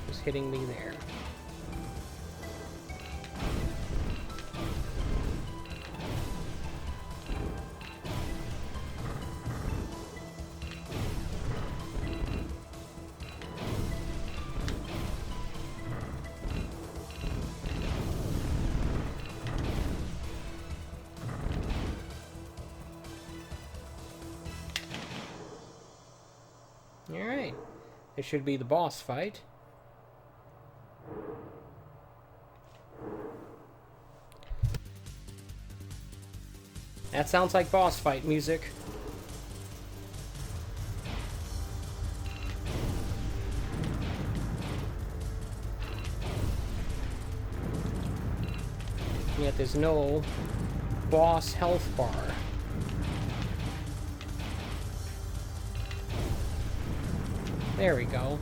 was hitting me there? Alright. It should be the boss fight. That sounds like boss fight music. Yet there's no boss health bar. There we go.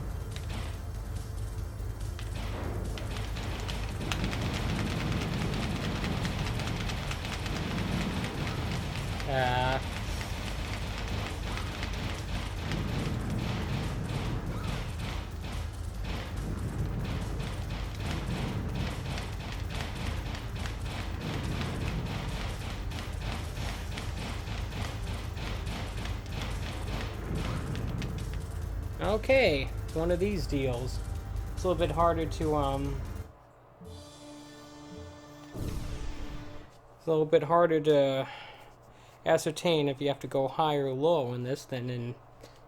Okay, one of these deals. It's a little bit harder to, it's a little bit harder to ascertain if you have to go high or low in this than in,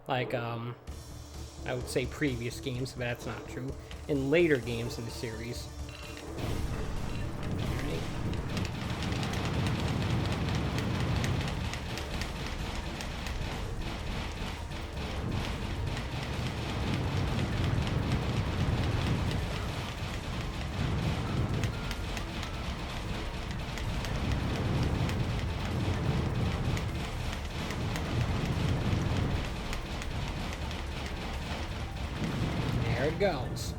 like, I would say previous games, but that's not true. In later games in the series. Alright. There it goes.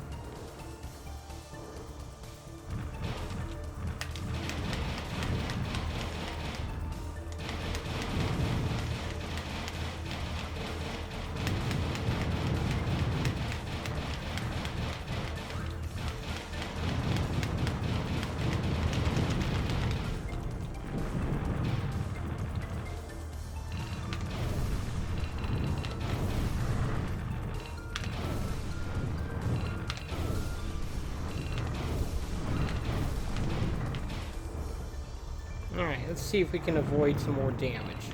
Alright, let's see if we can avoid some more damage.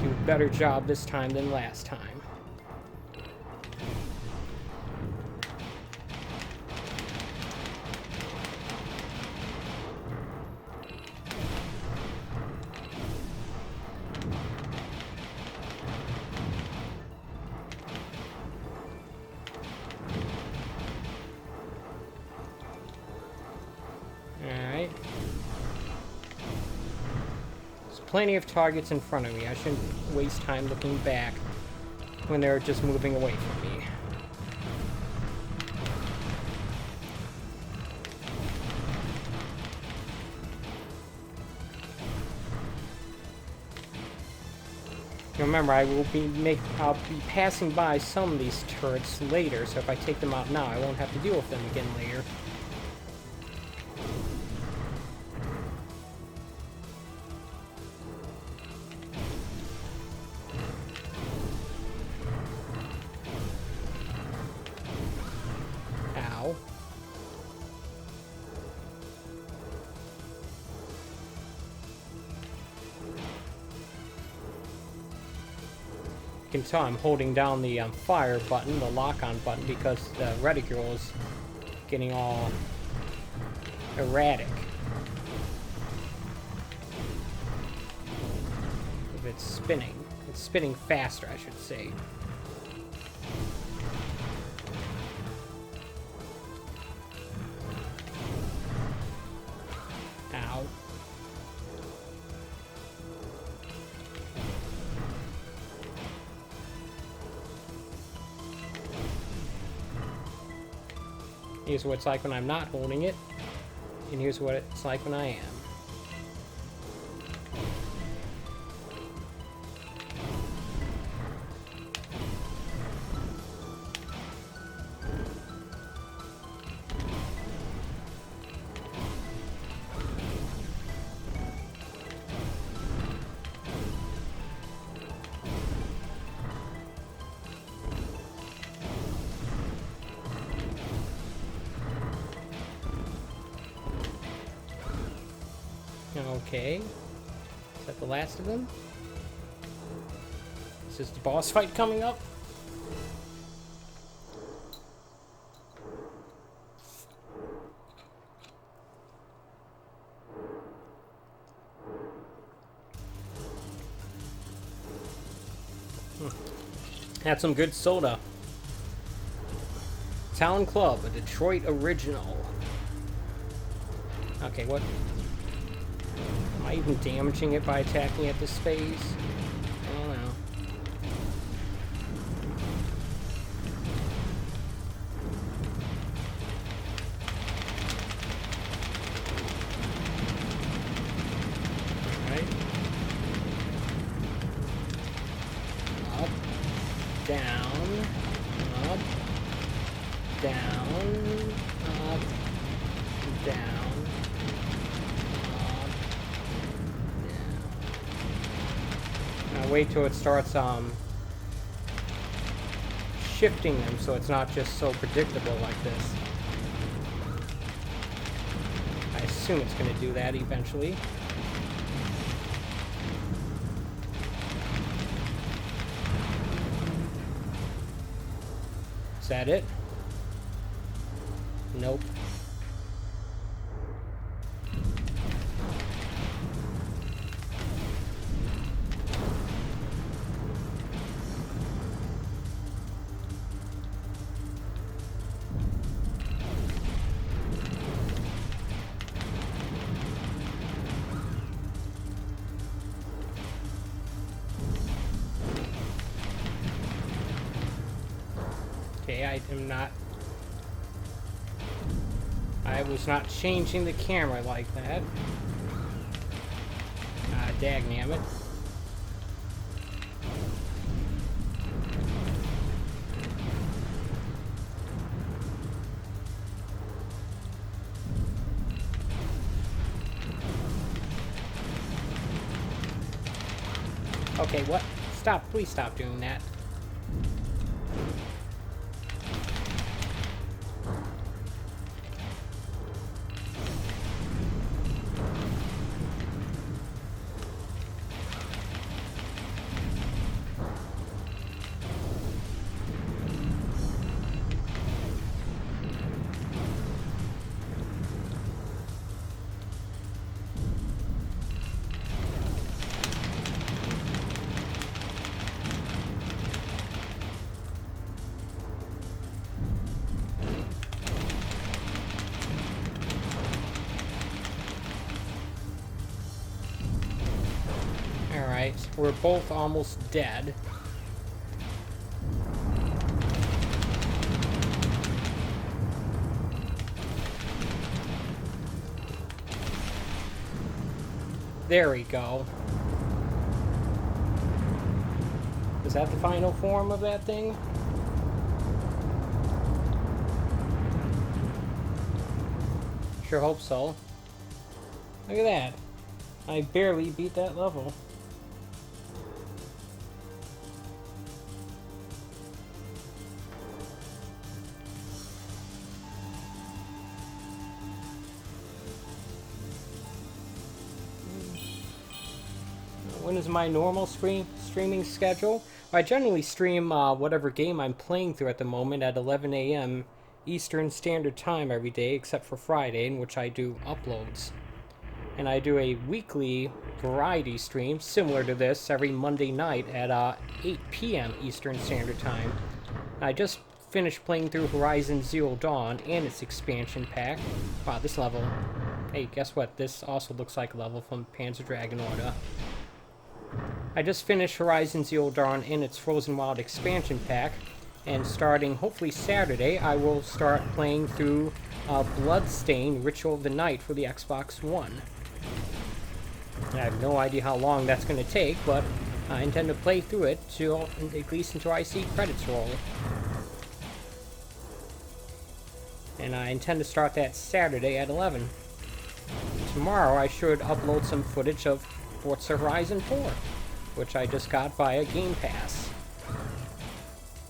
Do a better job this time than last time. Alright. There's plenty of targets in front of me. I shouldn't waste time looking back when they're just moving away from me. Remember, I'll be passing by some of these turrets later, so if I take them out now, I won't have to deal with them again later. Ow. You can tell I'm holding down the fire button, the lock-on button, because the reticule is getting all erratic. If it's spinning. It's spinning faster, I should say. Here's what it's like when I'm not holding it. And here's what it's like when I am. Okay. Is that the last of them? Is this the boss fight coming up? Had some good soda. Town Club, a Detroit original. Okay, what? Am I even damaging it by attacking at this phase? I don't know. Alright. Up. Down. Up. Down. Up. Down. Wait till it starts shifting them so it's not just so predictable like this. I assume it's going to do that eventually. Is that it? Nope. Okay, I was not changing the camera like that. Dagnammit. Okay, what? Stop, please stop doing that. We're both almost dead. There we go. Is that the final form of that thing? Sure hope so. Look at that. I barely beat that level. When is my normal streaming schedule? I generally stream whatever game I'm playing through at the moment at 11 a.m. Eastern Standard Time every day, except for Friday, in which I do uploads. And I do a weekly variety stream, similar to this, every Monday night at 8 p.m. Eastern Standard Time. I just finished playing through Horizon Zero Dawn and its expansion pack. Wow, this level... Hey, guess what? This also looks like a level from Panzer Dragon Order. I just finished Horizon Zero Dawn and its Frozen Wild expansion pack, And starting hopefully Saturday, I will start playing through Bloodstained Ritual of the Night for the Xbox One. I have no idea how long that's going to take, but I intend to play through it till at least until I see credits roll. And I intend to start that Saturday at 11. Tomorrow I should upload some footage of Forza Horizon 4, which I just got via Game Pass.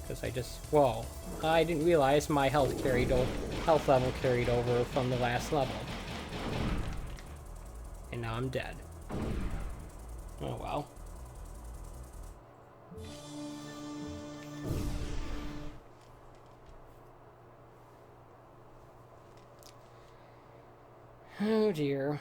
Because I didn't realize my health level carried over from the last level. And now I'm dead. Oh well. Oh dear.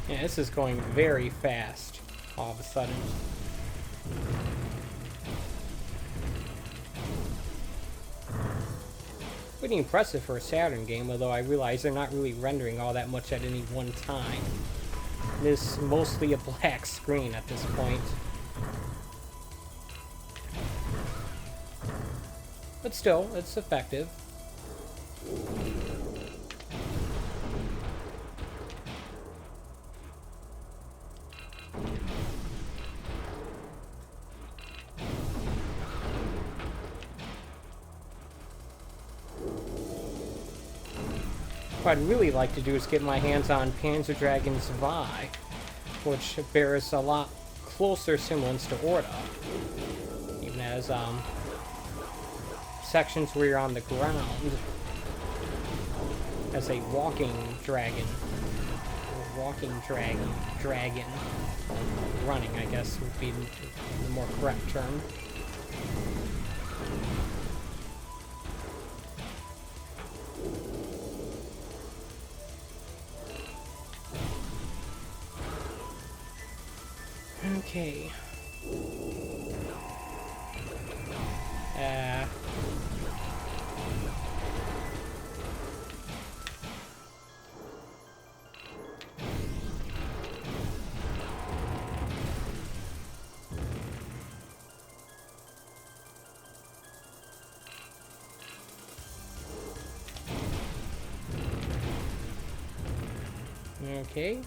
Yeah, this is going very fast all of a sudden. Pretty impressive for a Saturn game, although I realize they're not really rendering all that much at any one time. It is mostly a black screen at this point. But still, it's effective. What I'd really like to do is get my hands on Panzer Dragon's Vi, which bears a lot closer semblance to Orta. Even as, sections where you're on the ground as a walking dragon. Or walking dragon. Running, I guess, would be the more correct term. Okay. Okay.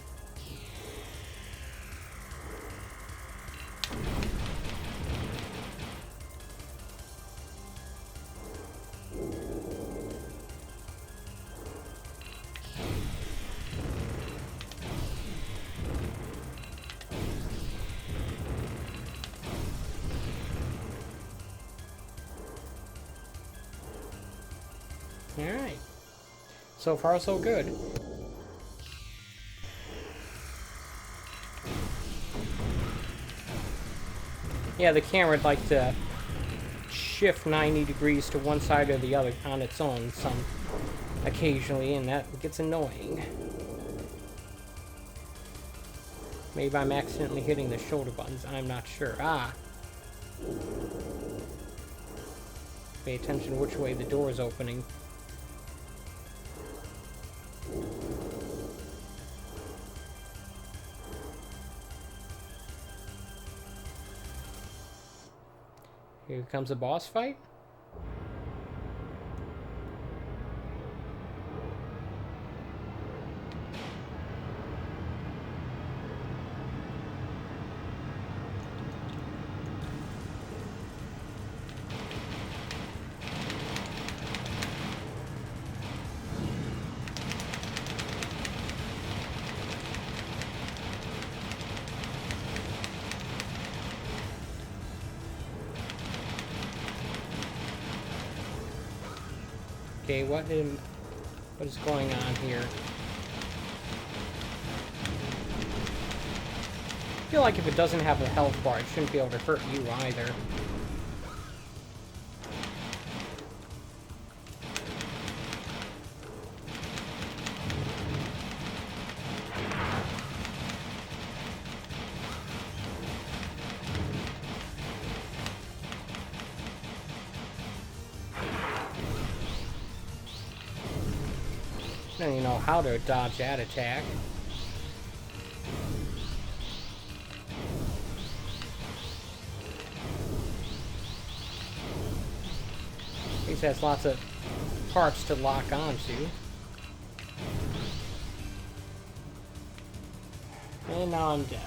Alright. So far, so good. Yeah, the camera would like to shift 90 degrees to one side or the other on its own occasionally, and that gets annoying. Maybe I'm accidentally hitting the shoulder buttons, I'm not sure. Ah! Pay attention to which way the door is opening. Here comes a boss fight. Okay, what is going on here? I feel like if it doesn't have a health bar, it shouldn't be able to hurt you either. I don't even know how to dodge that attack. At least has lots of parts to lock onto. And now I'm dead.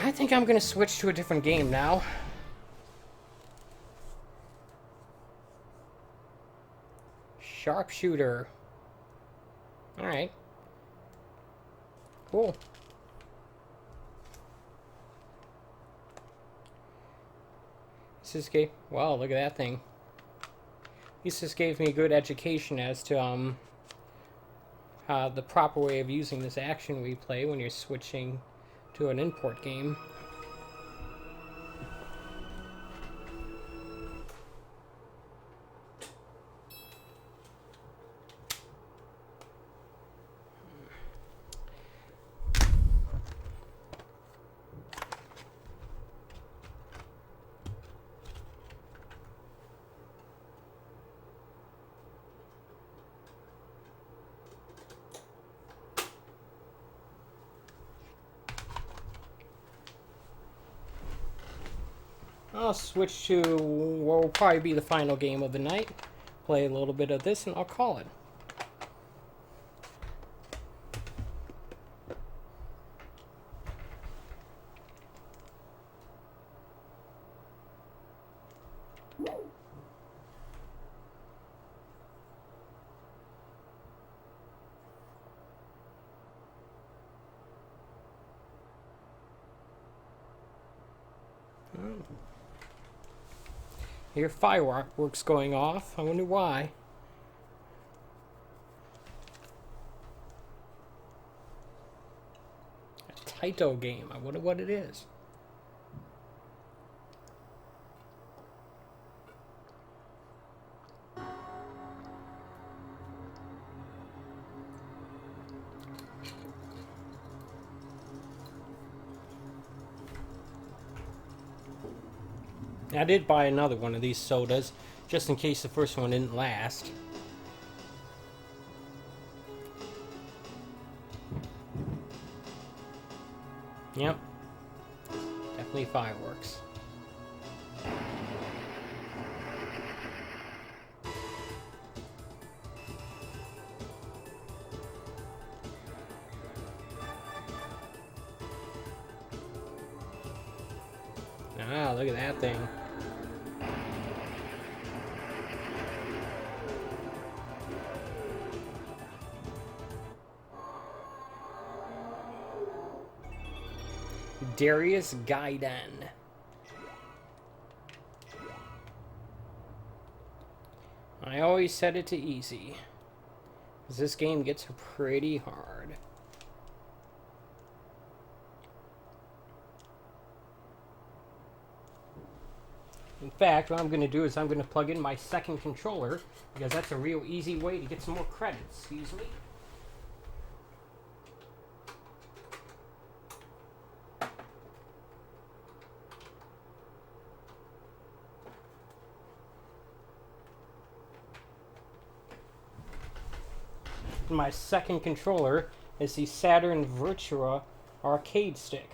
I think I'm gonna switch to a different game now. Sharpshooter. Alright. Cool. This gave, wow, look at that thing. This gave me a good education as to the proper way of using this action replay when you're switching to an import game. I'll switch to what will probably be the final game of the night. Play a little bit of this and I'll call it. Hear fireworks going off. I wonder why. A Taito game. I wonder what it is. I did buy another one of these sodas, just in case the first one didn't last. Yep. Definitely fireworks. Ah, look at that thing. Darius Gaiden. I always set it to easy, because this game gets pretty hard. In fact, what I'm going to do is I'm going to plug in my second controller, because that's a real easy way to get some more credits. Excuse me. My second controller is the Saturn Virtua arcade stick.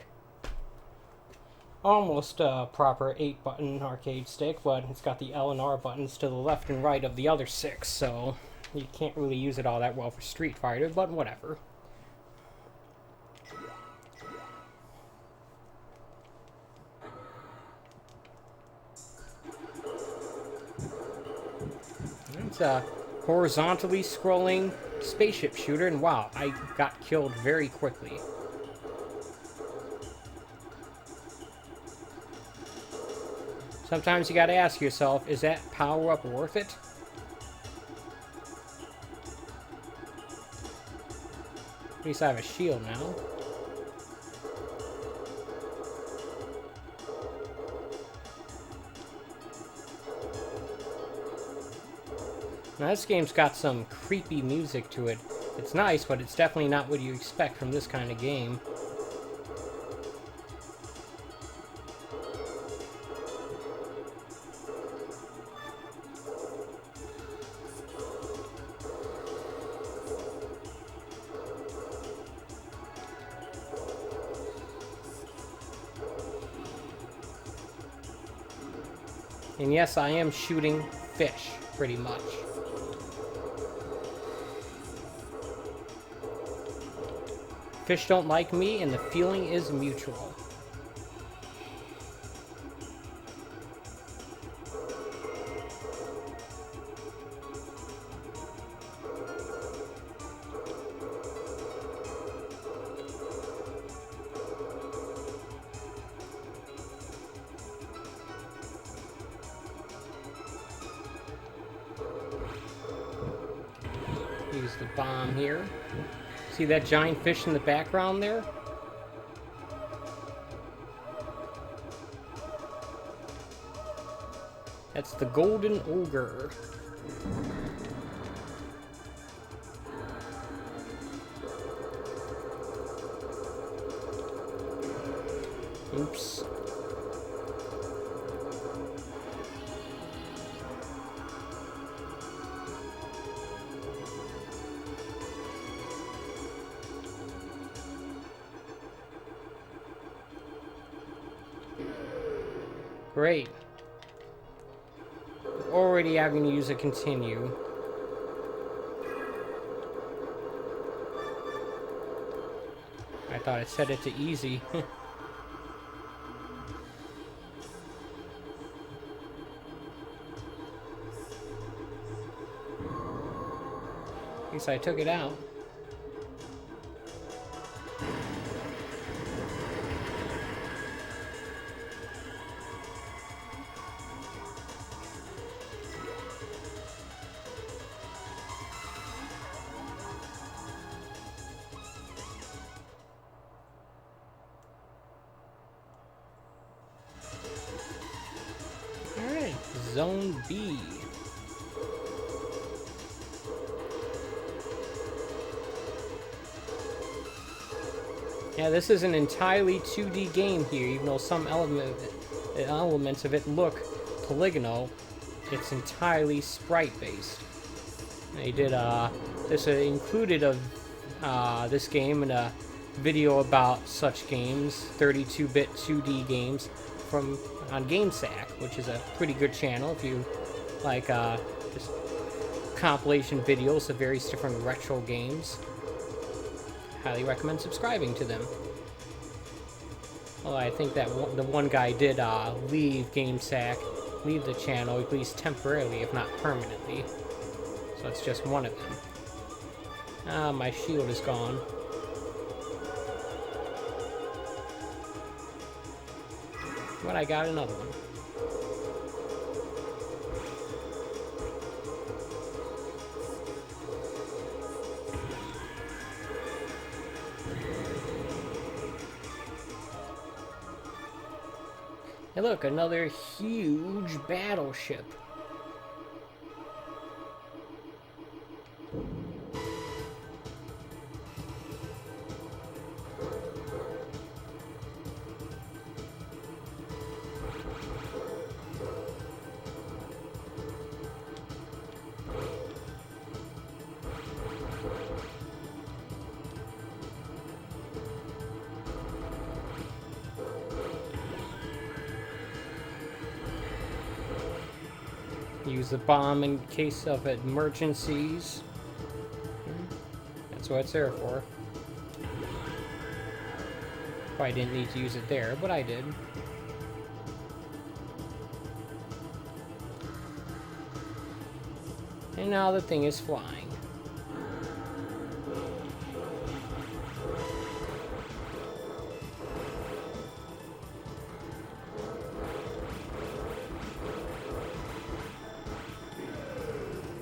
Almost a proper 8-button arcade stick, but it's got the L and R buttons to the left and right of the other 6, so you can't really use it all that well for Street Fighter, but whatever. It's a horizontally scrolling spaceship shooter, and wow, I got killed very quickly. Sometimes you gotta ask yourself, is that power-up worth it? At least I have a shield now. Now this game's got some creepy music to it. It's nice, but it's definitely not what you expect from this kind of game. And yes, I am shooting fish, pretty much. Fish don't like me, and the feeling is mutual. Use the bomb here. See that giant fish in the background there? That's the golden ogre. Oops. Great. Already having to use a continue. I thought I set it to easy. At least I took it out. Alright, Zone B. Yeah, this is an entirely 2D game here, even though some elements of it look polygonal. It's entirely sprite-based. They did, this included this game in a video about such games, 32-bit 2D games, on GameSack, which is a pretty good channel if you like just compilation videos of various different retro games. Highly recommend subscribing to them. Well, I think that the one guy did leave the channel, at least temporarily, if not permanently. So it's just one of them. Ah, my shield is gone. But I got another one. Hey look, another huge battleship. Use the bomb in case of emergencies. That's what it's there for. Probably didn't need to use it there, but I did. And now the thing is flying.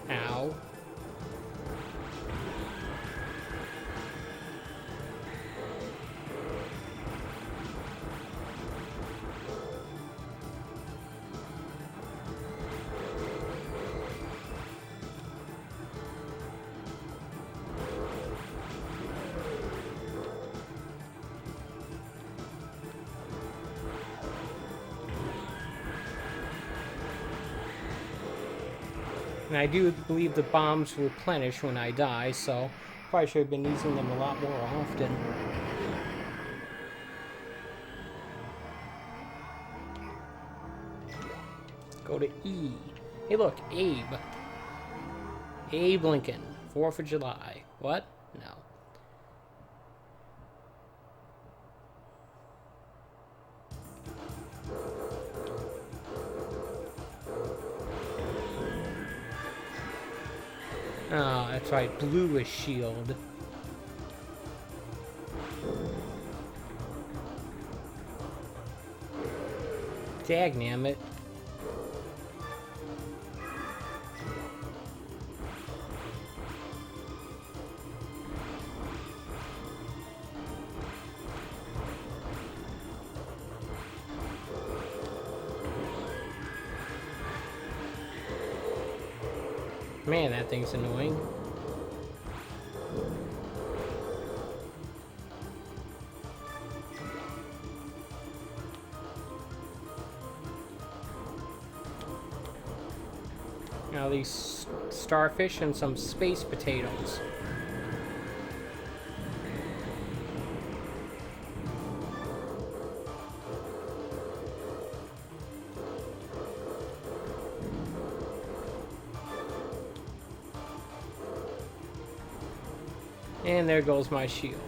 Ow. And I do believe the bombs replenish when I die, so probably should have been using them a lot more often. Go to E. Hey, look, Abe. Abe Lincoln, 4th of July. What? No. Oh, that's right. Blue is shield. Dagnammit. Man, that thing's annoying. Now these starfish and some space potatoes. And there goes my shield.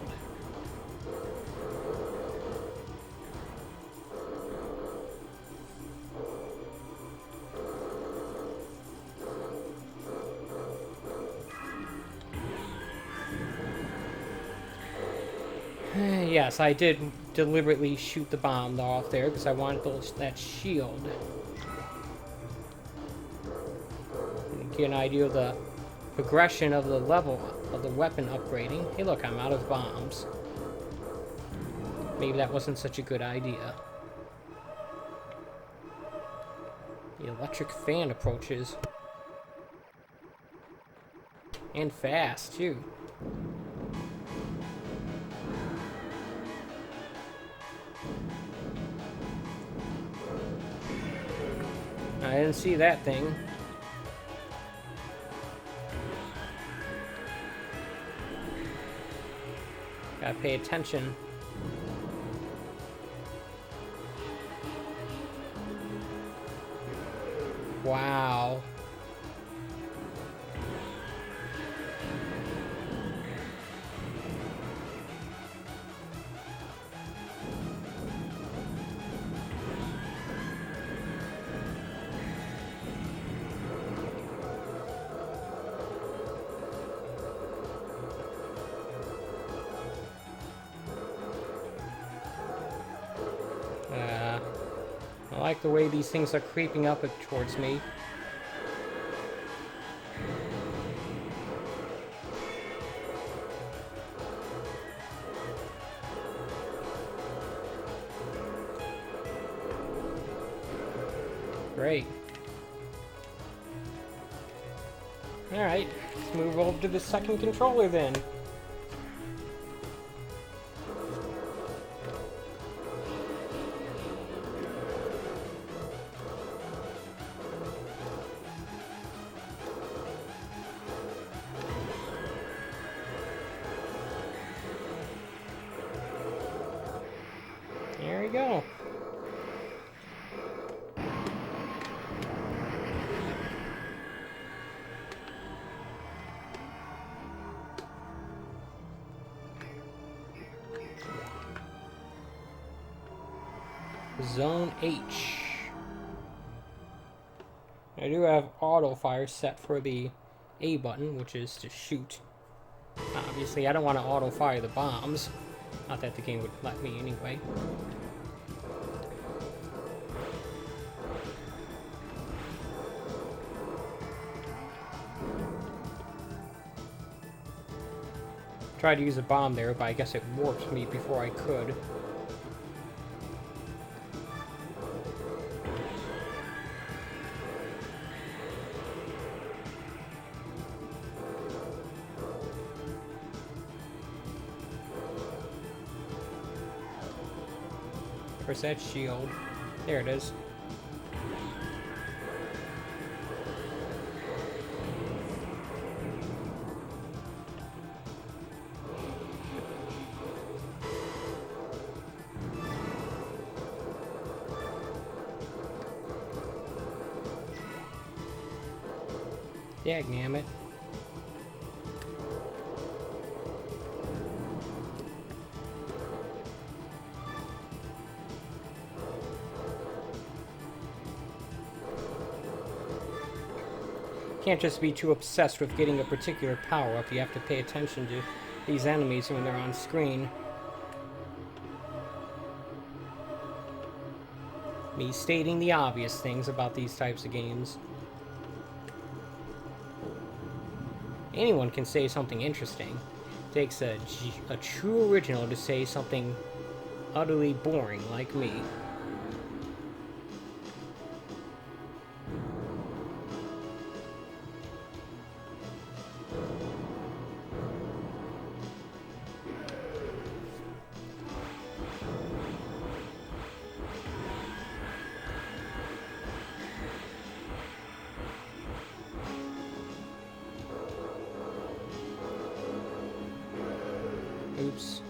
Yes, I did deliberately shoot the bomb off there because I wanted that shield. Get an idea of the progression of the level of the weapon upgrading. Hey look, I'm out of bombs. Maybe that wasn't such a good idea. The electric fan approaches. And fast, too. I didn't see that thing. Gotta pay attention. Wow. I like the way these things are creeping up towards me. Great. Alright, let's move over to the second controller then. There we go. Zone H. I do have auto fire set for the A button, which is to shoot. Obviously, I don't want to auto fire the bombs. Not that the game would let me anyway. Tried to use a bomb there, but I guess it warped me before I could. Where's that shield? There it is. Dagnammit. Can't just be too obsessed with getting a particular power-up. You have to pay attention to these enemies when they're on screen. Me stating the obvious things about these types of games. Anyone can say something interesting. It takes a true original to say something utterly boring like me. Oops.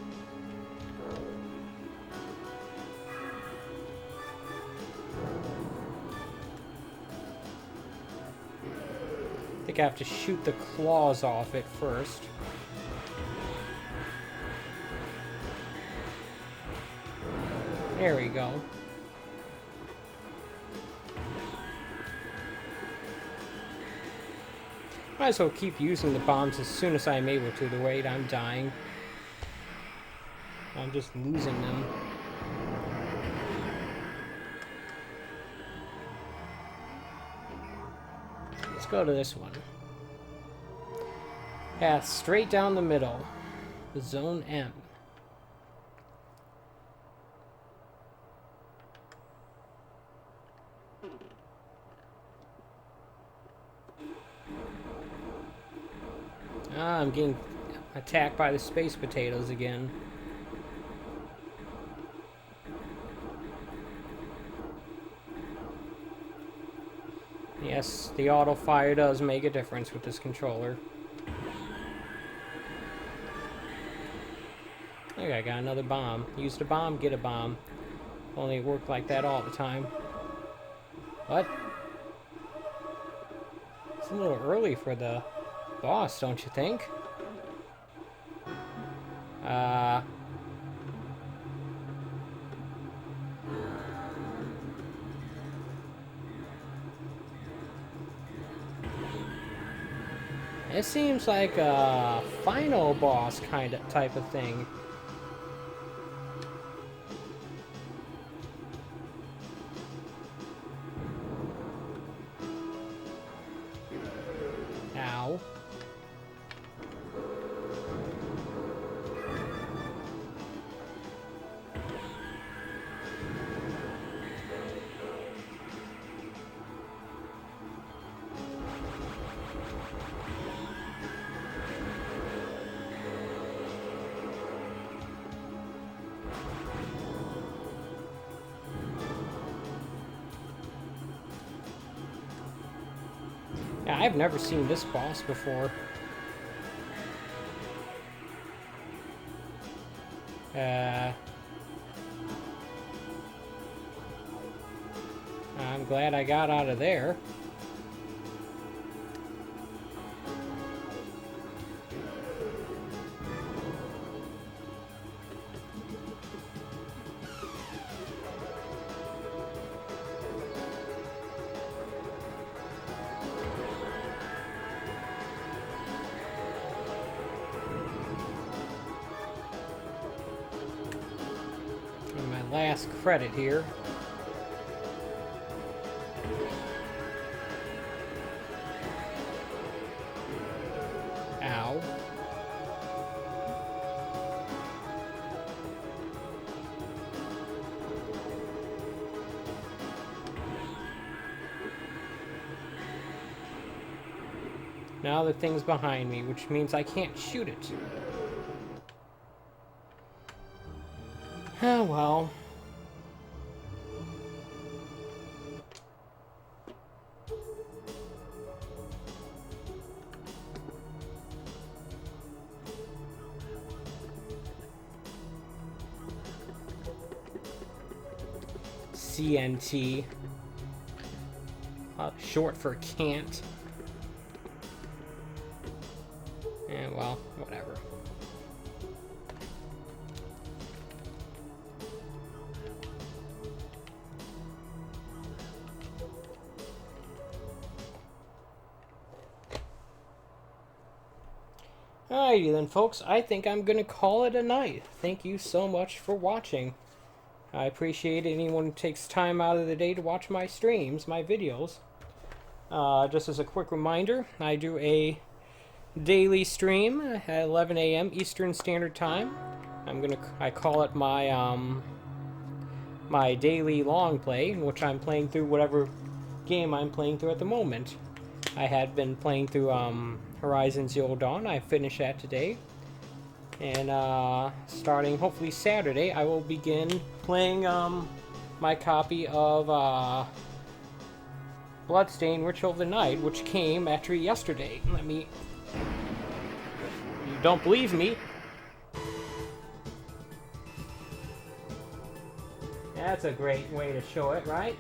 I think I have to shoot the claws off it first. There we go. Might as well keep using the bombs as soon as I'm able to. The rate I'm dying, I'm just losing them. Let's go to this one. Path straight down the middle. The Zone M. Ah, I'm getting attacked by the space potatoes again. Yes, the auto fire does make a difference with this controller. Look, I got another bomb. Used a bomb, get a bomb. Only it worked like that all the time. What? It's a little early for the boss, don't you think? It seems like a final boss type of thing. Ow. Yeah, I've never seen this boss before. I'm glad I got out of there. And my last credit here. Ow. Now the thing's behind me, which means I can't shoot it. Oh well. CNT. Short for can't. well, whatever. Alrighty then, folks. I think I'm going to call it a night. Thank you so much for watching. I appreciate anyone who takes time out of the day to watch my streams, my videos. Just as a quick reminder, I do a daily stream at 11 a.m. Eastern Standard Time. I call it my my daily long play, in which I'm playing through whatever game I'm playing through at the moment. I had been playing through Horizon Zero Dawn. I finished that today. And starting hopefully Saturday, I will begin playing my copy of Bloodstained Ritual of the Night, which came actually yesterday. You don't believe me? That's a great way to show it, right?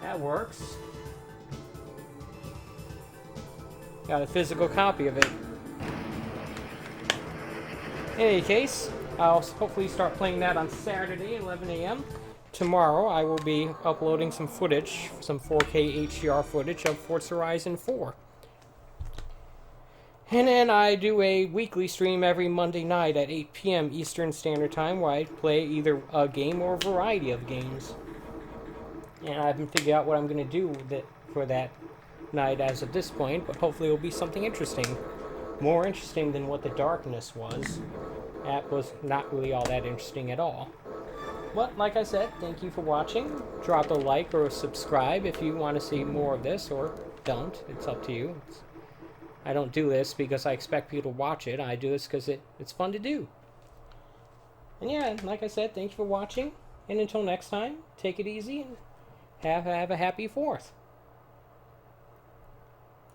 That works. Got a physical copy of it. In any case, I'll hopefully start playing that on Saturday, 11 a.m. Tomorrow, I will be uploading some footage, some 4K HDR footage of Forza Horizon 4. And then I do a weekly stream every Monday night at 8 p.m. Eastern Standard Time, where I play either a game or a variety of games. And I haven't figured out what I'm going to do for that night as of this point, but hopefully it will be something interesting. More interesting than what the darkness was. That was not really all that interesting at all. But like I said, thank you for watching. Drop a like or a subscribe if you want to see more of this, or don't. It's up to you. I don't do this because I expect people to watch it. I do this because it's fun to do. And yeah, like I said, thank you for watching. And until next time, take it easy and have a happy 4th.